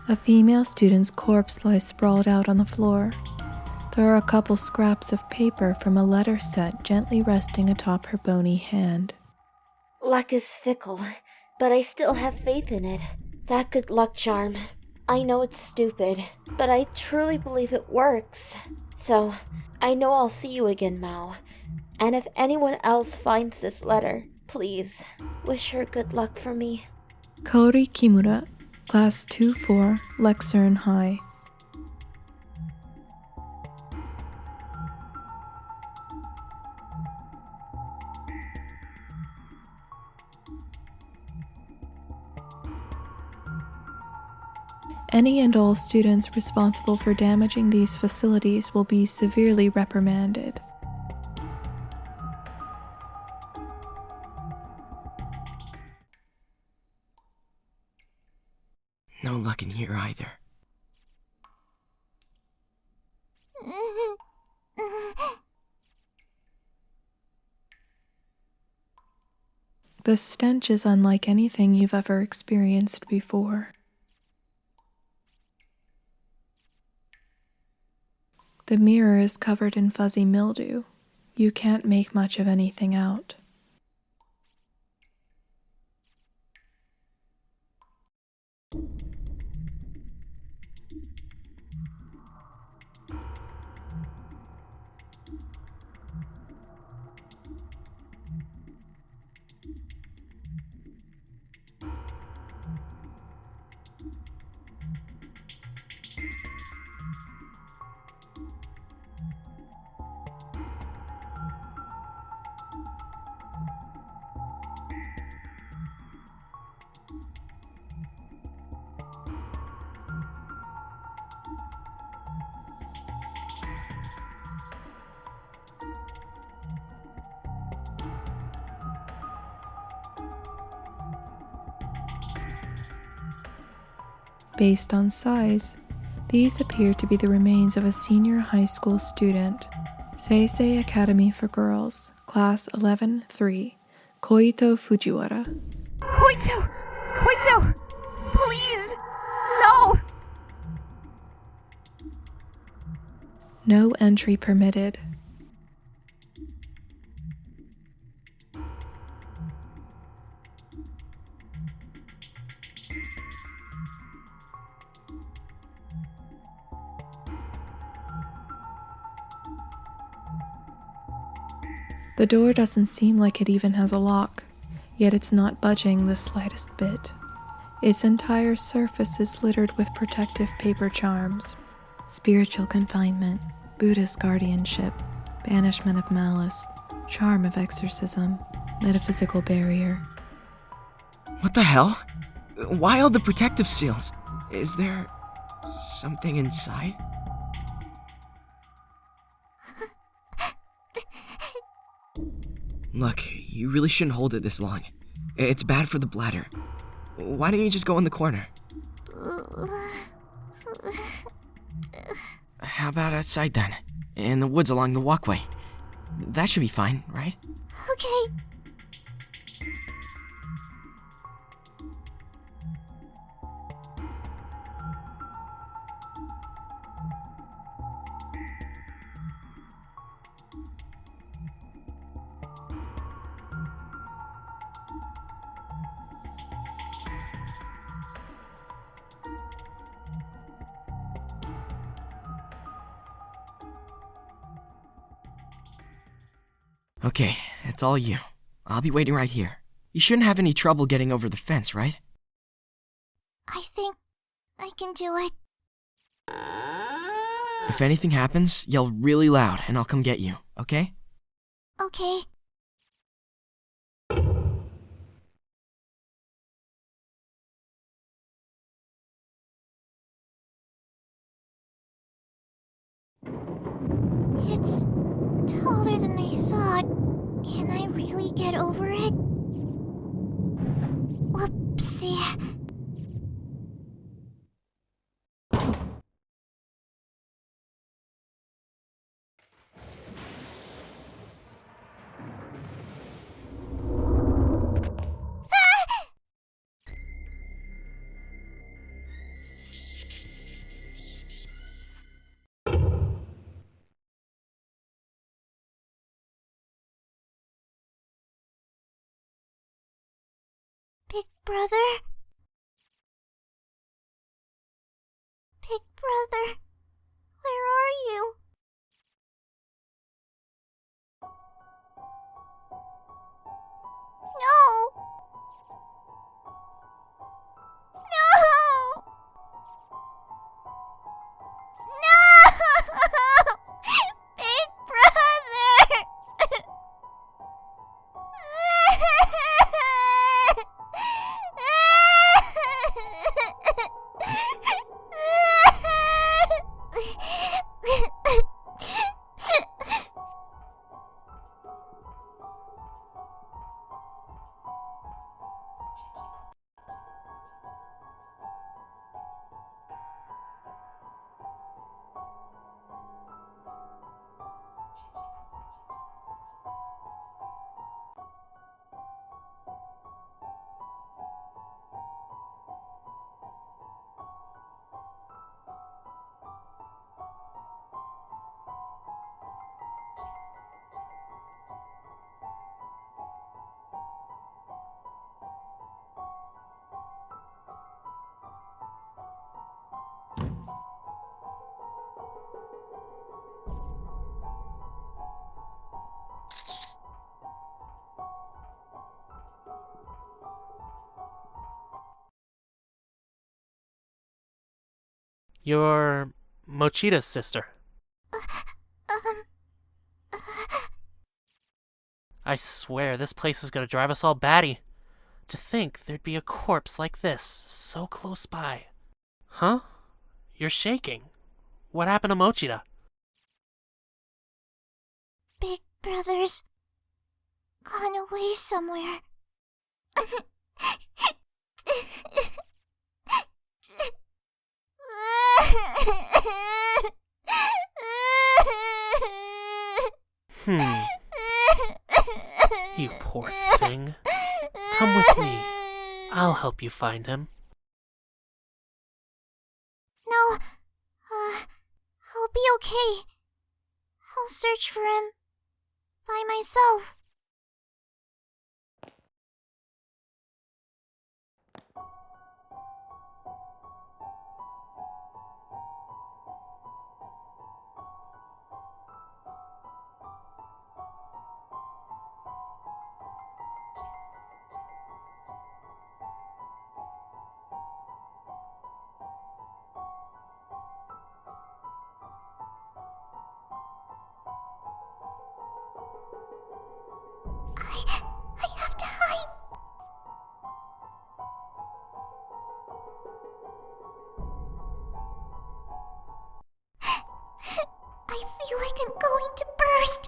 A female student's corpse lies sprawled out on the floor. There are a couple scraps of paper from a letter set gently resting atop her bony hand. Luck is fickle, but I still have faith in it. That good luck charm. I know it's stupid, but I truly believe it works. So, I know I'll see you again, Mao. And if anyone else finds this letter, please, wish her good luck for me. Kaori Kimura, Class 2-4, Lexern High. Any and all students responsible for damaging these facilities will be severely reprimanded. No luck in here either. The stench is unlike anything you've ever experienced before. The mirror is covered in fuzzy mildew. You can't make much of anything out. Based on size, these appear to be the remains of a senior high school student. Seisei Academy for Girls, Class 11-3, Koito Fujiwara. Koito! Koito! Please! No! No entry permitted. The door doesn't seem like it even has a lock, yet it's not budging the slightest bit. Its entire surface is littered with protective paper charms. Spiritual confinement, Buddhist guardianship, banishment of malice, charm of exorcism, metaphysical barrier. What the hell? Why all the protective seals? Is there something inside? Look, you really shouldn't hold it this long. It's bad for the bladder. Why don't you just go in the corner? How about outside then? In the woods along the walkway. That should be fine, right? Okay. Okay, it's all you. I'll be waiting right here. You shouldn't have any trouble getting over the fence, right? I think I can do it. If anything happens, yell really loud and I'll come get you, okay? Okay. It's taller than I thought. Can I really get over it? Whoopsie. brother? Big brother, where are you? No! No! No! Big brother! You're Mochida's sister. I swear, this place is gonna drive us all batty. To think there'd be a corpse like this, so close by. Huh? You're shaking. What happened to Mochida? Big brother's gone away somewhere. You poor thing. Come with me. I'll help you find him. No, I'll be okay. I'll search for him by myself. I have to hide. I feel like I'm going to burst.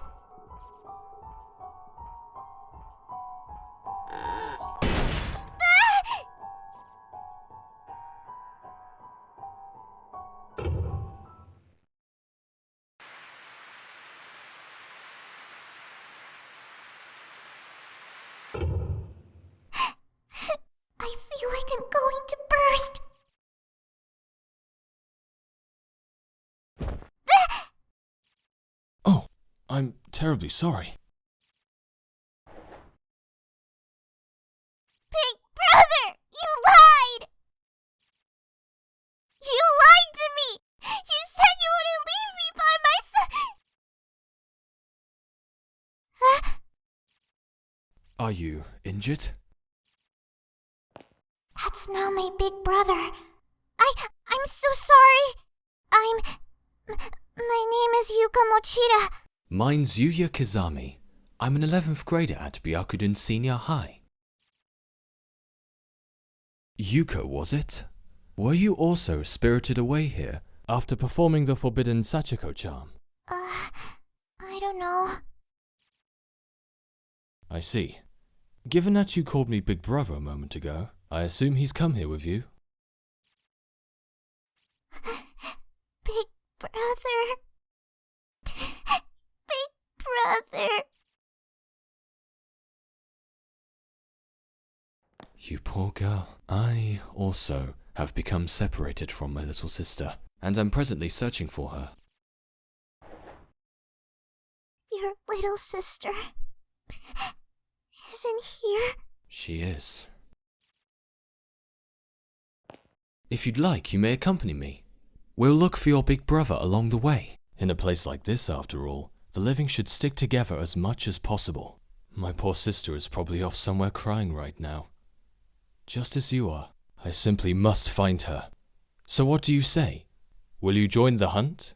I feel like I'm going to burst. Oh, I'm terribly sorry. Big brother, you lied! You lied to me! You said you wouldn't leave me by myself! Are you injured? That's not my big brother. I'm so sorry. My name is Yuka Mochida. Mine's Yuya Kizami. I'm an 11th grader at Byakuden Senior High. Yuka, was it? Were you also spirited away here after performing the forbidden Sachiko charm? I don't know. I see. Given that you called me Big Brother a moment ago, I assume he's come here with you? Big brother. Big brother. You poor girl. I also have become separated from my little sister, and I'm presently searching for her. Your little sister isn't here. She is. If you'd like, you may accompany me. We'll look for your big brother along the way. In a place like this, after all, the living should stick together as much as possible. My poor sister is probably off somewhere crying right now. Just as you are. I simply must find her. So what do you say? Will you join the hunt?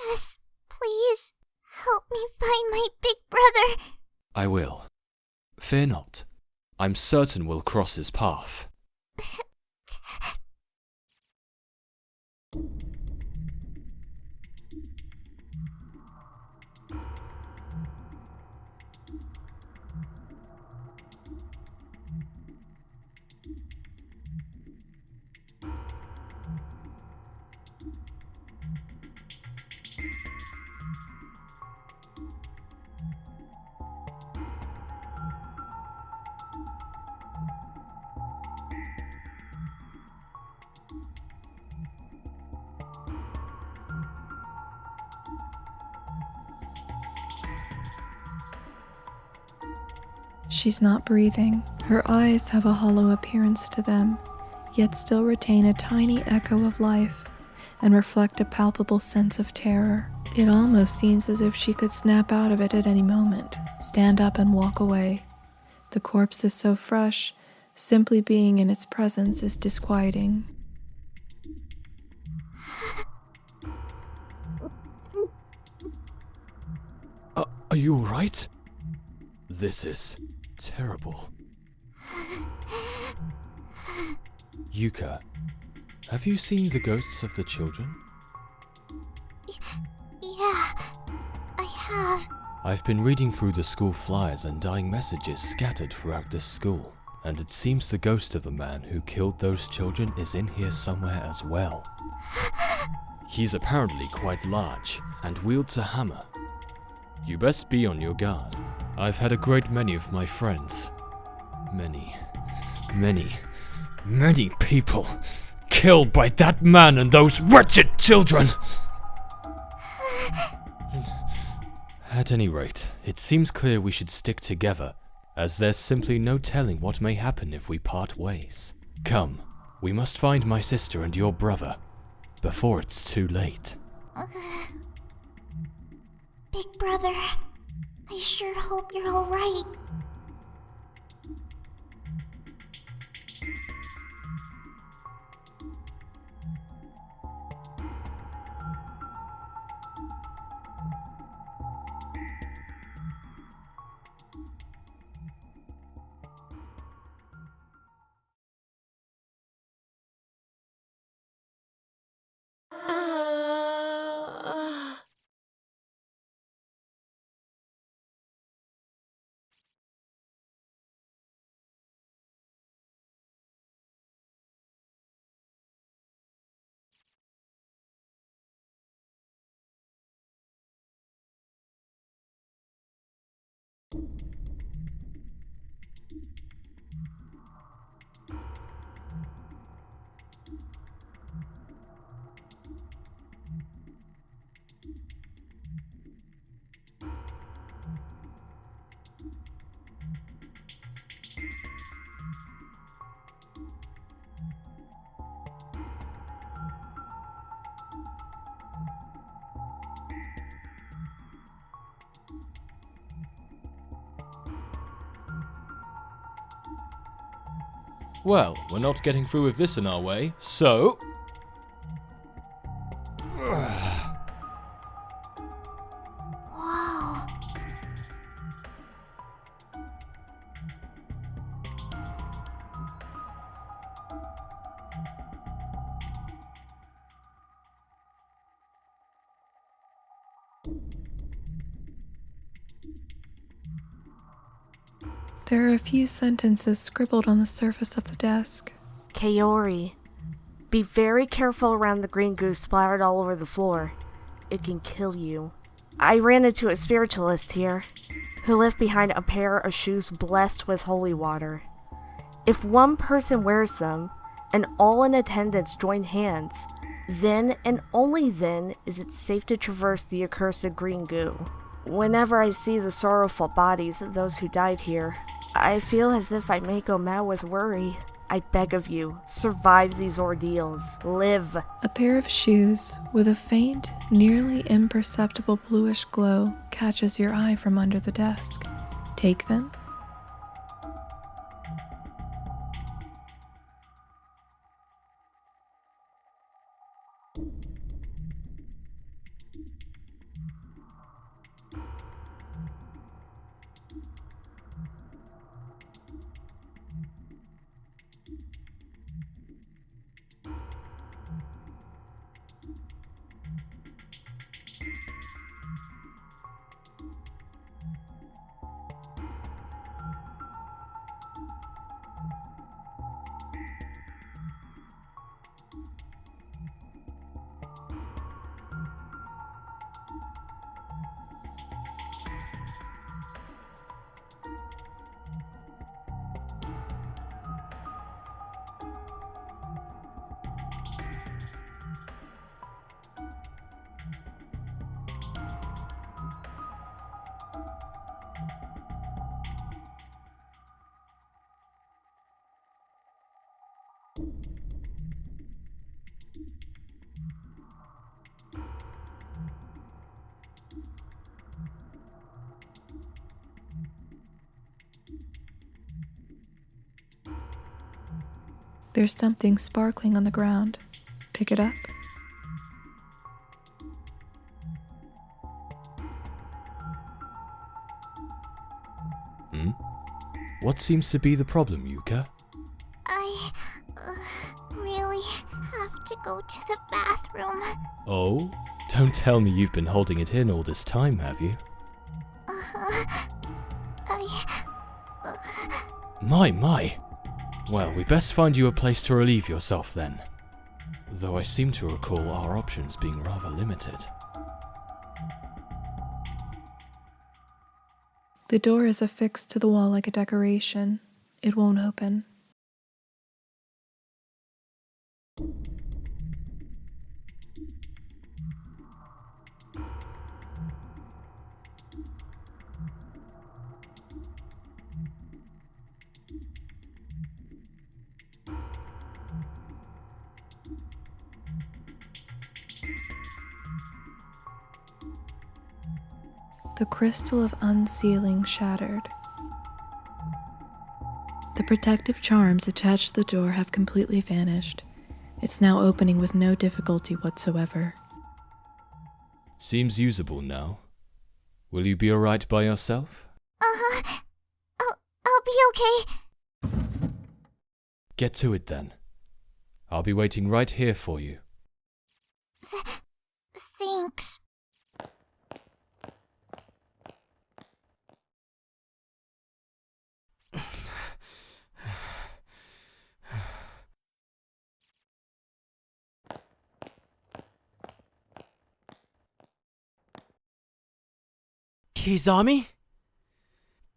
Yes, please. Help me find my big brother. I will. Fear not. I'm certain we'll cross his path. She's not breathing. Her eyes have a hollow appearance to them, yet still retain a tiny echo of life and reflect a palpable sense of terror. It almost seems as if she could snap out of it at any moment, stand up and walk away. The corpse is so fresh, simply being in its presence is disquieting. Are you alright? This is terrible. Yuka, have you seen the ghosts of the children? Yeah, I have. I've been reading through the school flyers and dying messages scattered throughout this school, and it seems the ghost of the man who killed those children is in here somewhere as well. He's apparently quite large and wields a hammer. You best be on your guard. I've had a great many of my friends, many people killed by that man and those wretched children. At any rate, it seems clear we should stick together, as there's simply no telling what may happen if we part ways. Come, we must find my sister and your brother, before it's too late. Big brother, I sure hope you're alright. Well, we're not getting through with this in our way, so... Whoa. There are a few sentences scribbled on the surface of the desk. Kaori, be very careful around the green goo splattered all over the floor. It can kill you. I ran into a spiritualist here, who left behind a pair of shoes blessed with holy water. If one person wears them, and all in attendance join hands, then and only then is it safe to traverse the accursed green goo. Whenever I see the sorrowful bodies of those who died here, I feel as if I may go mad with worry. I beg of you, survive these ordeals. Live. A pair of shoes with a faint, nearly imperceptible bluish glow catches your eye from under the desk. Take them. There's something sparkling on the ground. Pick it up. What seems to be the problem, Yuka? I really have to go to the bathroom. Oh? Don't tell me you've been holding it in all this time, have you? My. Well, we best find you a place to relieve yourself then. Though I seem to recall our options being rather limited. The door is affixed to the wall like a decoration. It won't open. The crystal of unsealing shattered. The protective charms attached to the door have completely vanished. It's now opening with no difficulty whatsoever. Seems usable now. Will you be alright by yourself? I'll be okay. Get to it then. I'll be waiting right here for you. Thanks. Kizami?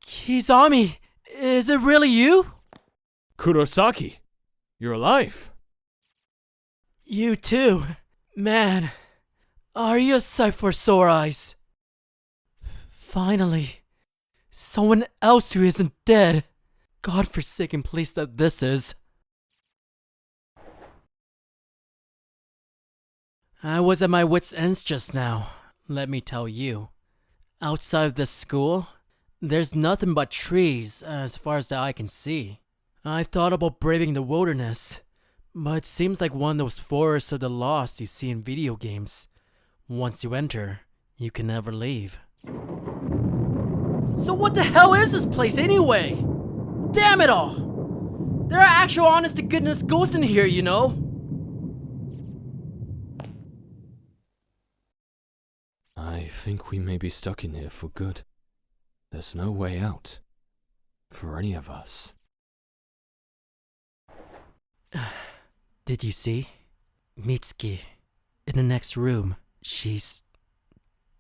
Kizami, is it really you? Kurosaki, you're alive. You too. Man, are you a sight for sore eyes? Finally, someone else who isn't dead. God-forsaken place that this is. I was at my wits' ends just now, let me tell you. Outside of this school, there's nothing but trees as far as the eye can see. I thought about braving the wilderness, but it seems like one of those forests of the lost you see in video games. Once you enter, you can never leave. So what the hell is this place anyway? Damn it all! There are actual honest-to-goodness ghosts in here, you know? I think we may be stuck in here for good. There's no way out. For any of us. Did you see? Mitsuki. In the next room. She's...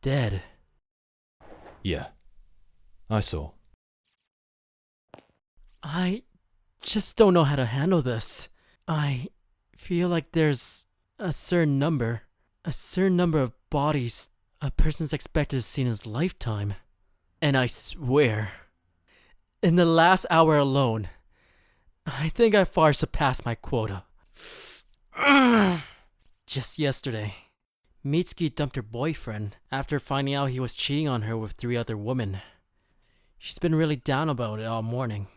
dead. Yeah. I saw. I just don't know how to handle this. I feel like there's a certain number of bodies a person's expected to see in his lifetime. And I swear, In the last hour alone, I think I far surpassed my quota. Just yesterday, Mitsuki dumped her boyfriend after finding out he was cheating on her with 3 other women. She's been really down about it all morning.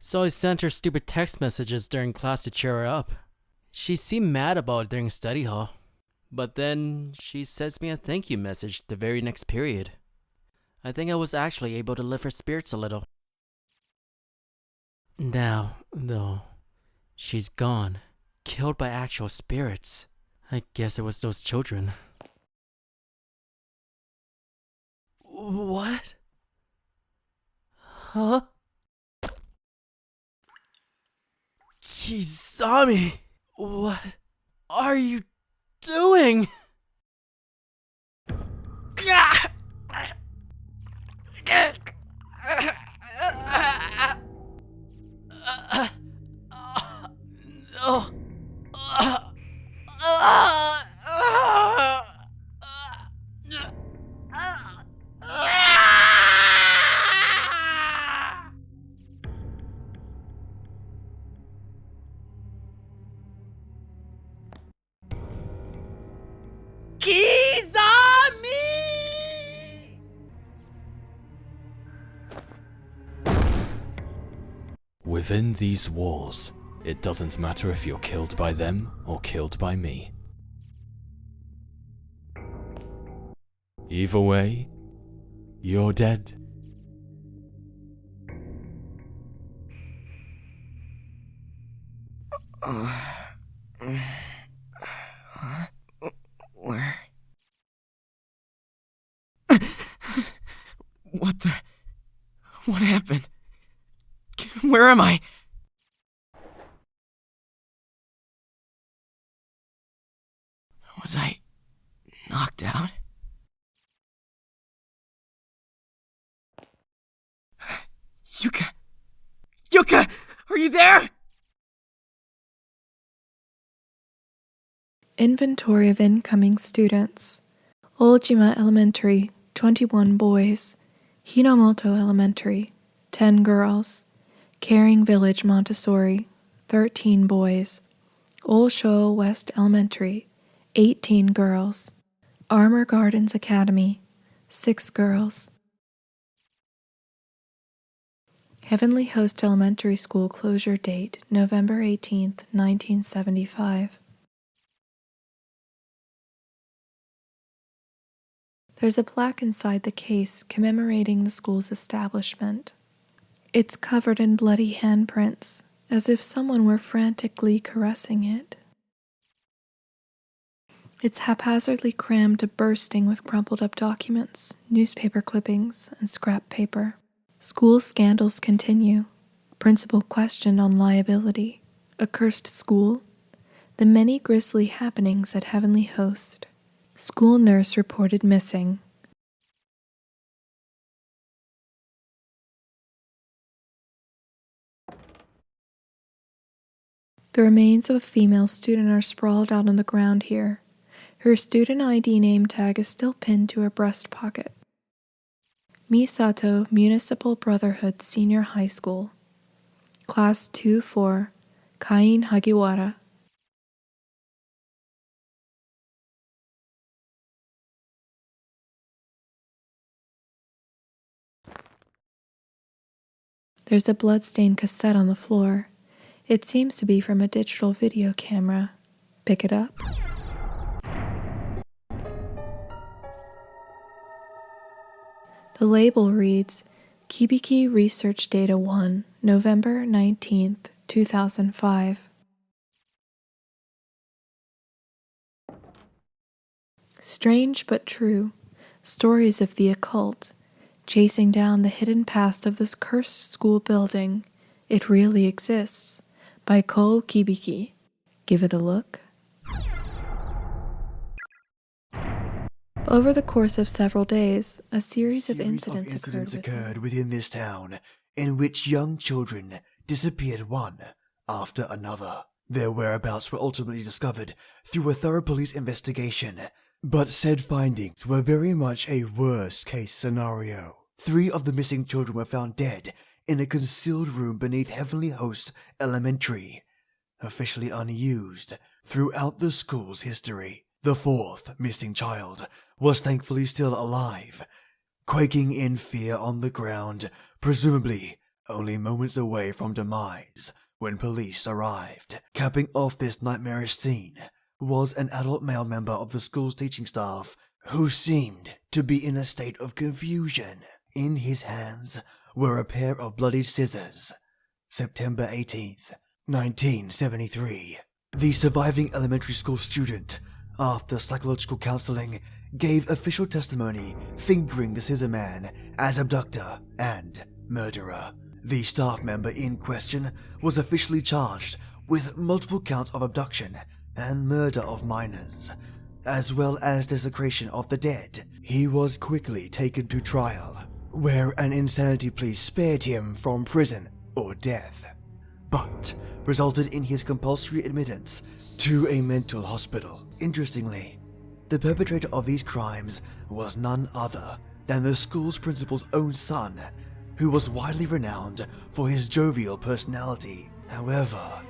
So I sent her stupid text messages during class to cheer her up. She seemed mad about it during study hall. But then she sends me a thank you message the very next period. I think I was actually able to lift her spirits a little. Now, though, she's gone, killed by actual spirits. I guess it was those children. What? Huh? Kizami! What are you doing? No. Within these walls, it doesn't matter if you're killed by them or killed by me. Either way, you're dead. Where? What happened? Where am I? Was I knocked out? Yuka! Yuka! Are you there? Inventory of incoming students. Ojima Elementary, 21 boys. Hinomoto Elementary, 10 girls. Caring Village Montessori, 13 boys. Olsho West Elementary, 18 girls. Armor Gardens Academy, 6 girls. Heavenly Host Elementary School closure date, November 18th, 1975. There's a plaque inside the case commemorating the school's establishment. It's covered in bloody handprints, as if someone were frantically caressing it. It's haphazardly crammed to bursting with crumpled up documents, newspaper clippings, and scrap paper. School scandals continue. Principal questioned on liability. A cursed school. The many grisly happenings at Heavenly Host. School nurse reported missing. The remains of a female student are sprawled out on the ground here. Her student ID name tag is still pinned to her breast pocket. Misato Municipal Brotherhood Senior High School. Class 2-4, Kain Hagiwara. There's a bloodstained cassette on the floor. It seems to be from a digital video camera. Pick it up. The label reads, Kibiki Research Data 1, November 19th, 2005. Strange but true. Stories of the occult. Chasing down the hidden past of this cursed school building. It really exists. By Ko Kibiki. Give it a look. Over the course of several days, a series of incidents occurred within this town, in which young children disappeared one after another. Their whereabouts were ultimately discovered through a thorough police investigation, but said findings were very much a worst-case scenario. 3 of the missing children were found dead in a concealed room beneath Heavenly Host Elementary, officially unused throughout the school's history. The fourth missing child was thankfully still alive, quaking in fear on the ground, presumably only moments away from demise when police arrived. Capping off this nightmarish scene was an adult male member of the school's teaching staff who seemed to be in a state of confusion. In his hands were a pair of bloodied scissors. September 18th, 1973. The surviving elementary school student, after psychological counseling, gave official testimony fingering the scissor man as abductor and murderer. The staff member in question was officially charged with multiple counts of abduction and murder of minors, as well as desecration of the dead. He was quickly taken to trial, where an insanity plea spared him from prison or death, but resulted in his compulsory admittance to a mental hospital. Interestingly, the perpetrator of these crimes was none other than the school's principal's own son, who was widely renowned for his jovial personality. However,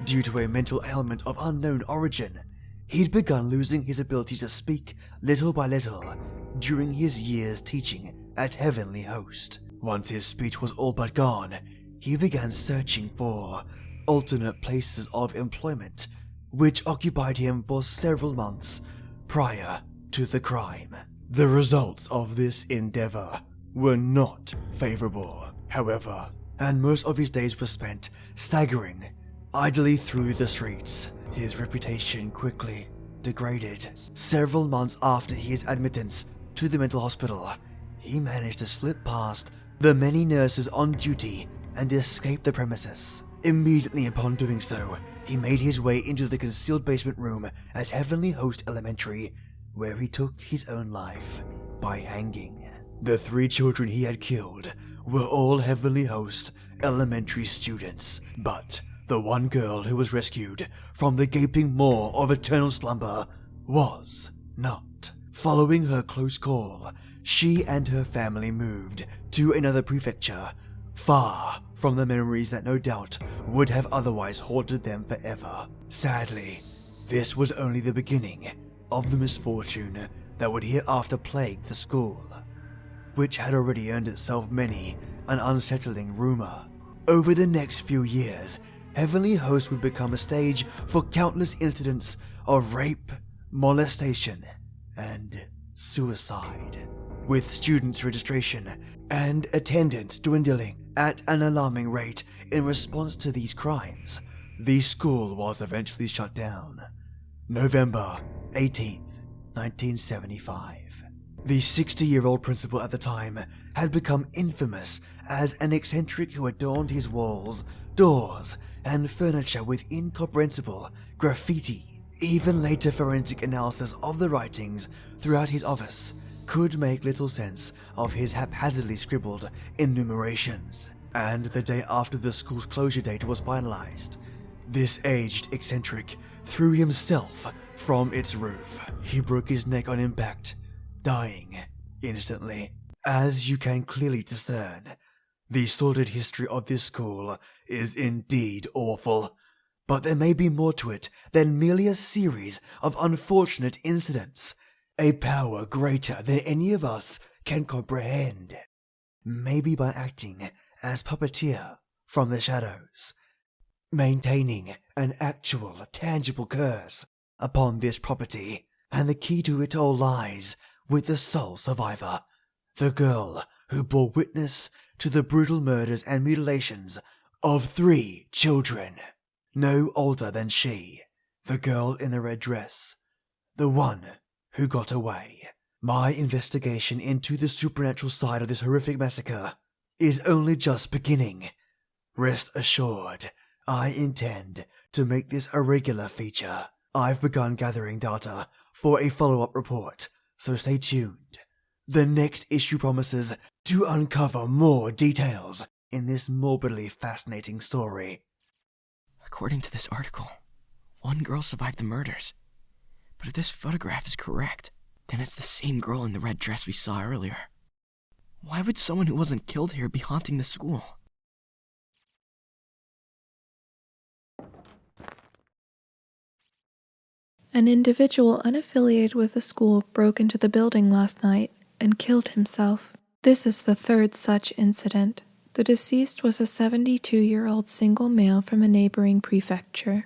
due to a mental ailment of unknown origin, he'd begun losing his ability to speak little by little during his years teaching at Heavenly Host. Once his speech was all but gone, he began searching for alternate places of employment, which occupied him for several months prior to the crime. The results of this endeavor were not favorable, however, and most of his days were spent staggering idly through the streets. His reputation quickly degraded. Several months after his admittance to the mental hospital, he managed to slip past the many nurses on duty and escape the premises. Immediately upon doing so, he made his way into the concealed basement room at Heavenly Host Elementary, where he took his own life by hanging. The 3 children he had killed were all Heavenly Host Elementary students, but the one girl who was rescued from the gaping maw of eternal slumber was not. Following her close call, she and her family moved to another prefecture, far from the memories that no doubt would have otherwise haunted them forever. Sadly, this was only the beginning of the misfortune that would hereafter plague the school, which had already earned itself many an unsettling rumor. Over the next few years, Heavenly Host would become a stage for countless incidents of rape, molestation, and suicide, with students' registration and attendance dwindling at an alarming rate. In response to these crimes, the school was eventually shut down. November 18th, 1975. The 60-year-old principal at the time had become infamous as an eccentric who adorned his walls, doors, and furniture with incomprehensible graffiti. Even later forensic analysis of the writings throughout his office could make little sense of his haphazardly scribbled enumerations. And the day after the school's closure date was finalized, this aged eccentric threw himself from its roof. He broke his neck on impact, dying instantly. As you can clearly discern, the sordid history of this school is indeed awful, but there may be more to it than merely a series of unfortunate incidents. A power greater than any of us can comprehend, maybe by acting as puppeteer from the shadows, maintaining an actual, tangible curse upon this property, and the key to it all lies with the sole survivor, the girl who bore witness to the brutal murders and mutilations of 3 children, no older than she, the girl in the red dress, the one who got away. My investigation into the supernatural side of this horrific massacre is only just beginning. Rest assured, I intend to make this a regular feature. I've begun gathering data for a follow-up report, so stay tuned. The next issue promises to uncover more details in this morbidly fascinating story. According to this article, one girl survived the murders. But if this photograph is correct, then it's the same girl in the red dress we saw earlier. Why would someone who wasn't killed here be haunting the school? An individual unaffiliated with the school broke into the building last night and killed himself. This is the third such incident. The deceased was a 72-year-old single male from a neighboring prefecture.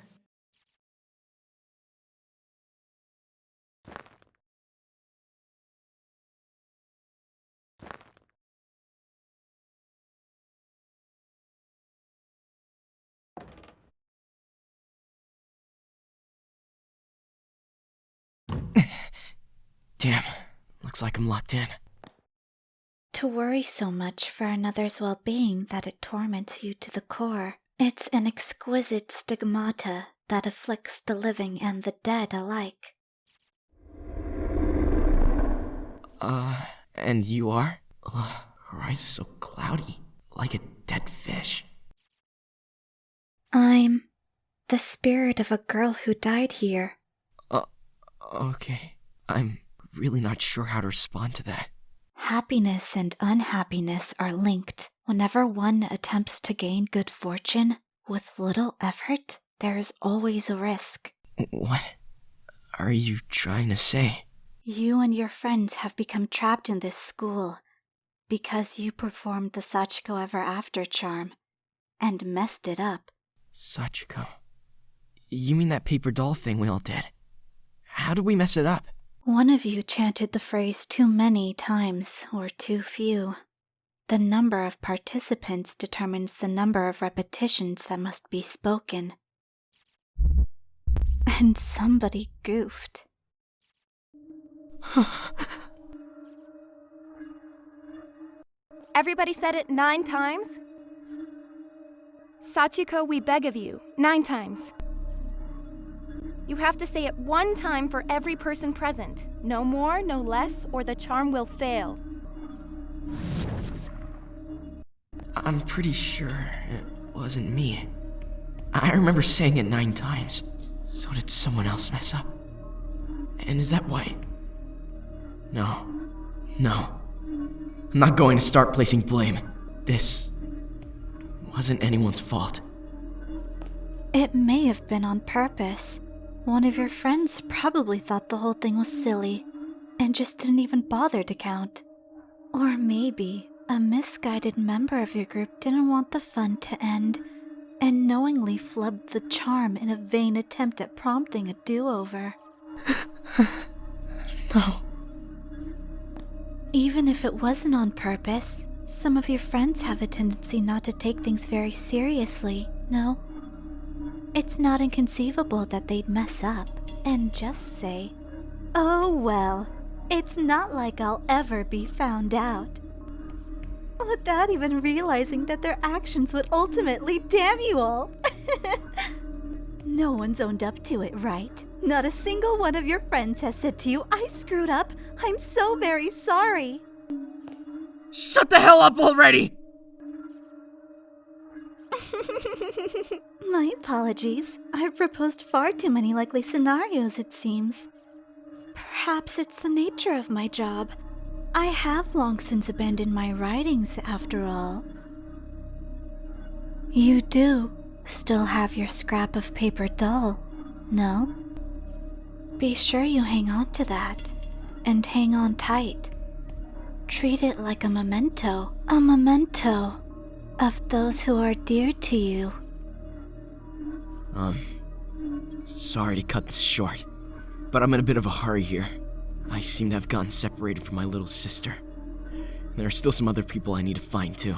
Damn, looks like I'm locked in. To worry so much for another's well-being that it torments you to the core. It's an exquisite stigmata that afflicts the living and the dead alike. And you are? Her eyes are so cloudy, like a dead fish. I'm the spirit of a girl who died here. Okay. I'm really not sure how to respond to that. Happiness and unhappiness are linked. Whenever one attempts to gain good fortune, with little effort, there is always a risk. What are you trying to say? You and your friends have become trapped in this school because you performed the Sachiko Ever After charm and messed it up. Sachiko? You mean that paper doll thing we all did? How did we mess it up? One of you chanted the phrase too many times or too few. The number of participants determines the number of repetitions that must be spoken. And somebody goofed. Everybody said it 9 times? Sachiko, we beg of you, 9 times. You have to say it 1 time for every person present. No more, no less, or the charm will fail. I'm pretty sure it wasn't me. I remember saying it 9 times. So did someone else mess up? And is that why? No. I'm not going to start placing blame. This wasn't anyone's fault. It may have been on purpose. One of your friends probably thought the whole thing was silly and just didn't even bother to count. Or maybe a misguided member of your group didn't want the fun to end and knowingly flubbed the charm in a vain attempt at prompting a do-over. No. Even if it wasn't on purpose, some of your friends have a tendency not to take things very seriously, no? It's not inconceivable that they'd mess up and just say, "Oh well, it's not like I'll ever be found out," without even realizing that their actions would ultimately damn you all. No one's owned up to it, right? Not a single one of your friends has said to you, "I screwed up. I'm so very sorry." Shut the hell up already! My apologies. I've proposed far too many likely scenarios, it seems. Perhaps it's the nature of my job. I have long since abandoned my writings, after all. You do still have your scrap of paper doll, no? Be sure you hang on to that, and hang on tight. Treat it like a memento of those who are dear to you. Sorry to cut this short, but I'm in a bit of a hurry here. I seem to have gotten separated from my little sister. There are still some other people I need to find too.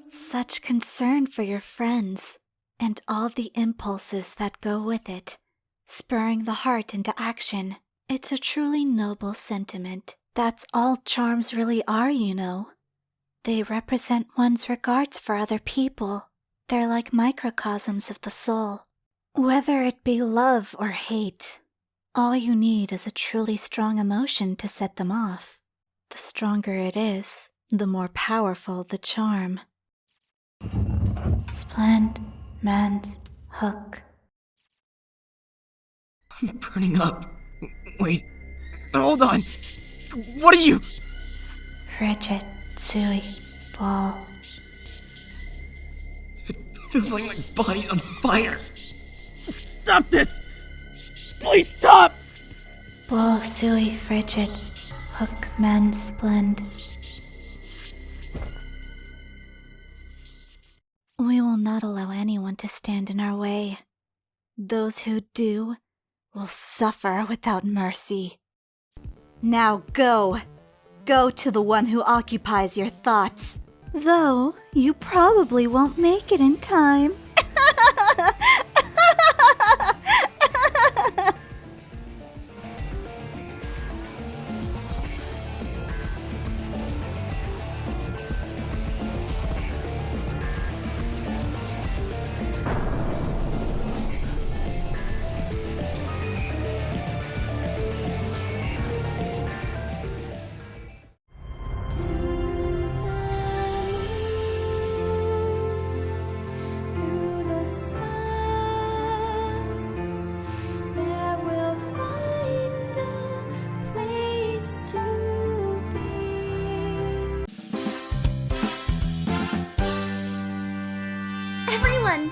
Such concern for your friends, and all the impulses that go with it, spurring the heart into action. It's a truly noble sentiment. That's all charms really are, you know. They represent one's regards for other people. They're like microcosms of the soul. Whether it be love or hate, all you need is a truly strong emotion to set them off. The stronger it is, the more powerful the charm. Splend man's hook. I'm burning up. Wait, hold on. What are you? Frigid, Sui, ball. It feels like my body's on fire. Stop this! Please stop! Bull sui frigid, hook man splend. We will not allow anyone to stand in our way. Those who do will suffer without mercy. Now go! Go to the one who occupies your thoughts. Though you probably won't make it in time.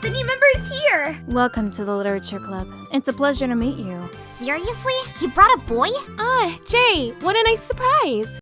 The new member is here! Welcome to the Literature Club. It's a pleasure to meet you. Seriously? You brought a boy? Ah, Jay, what a nice surprise!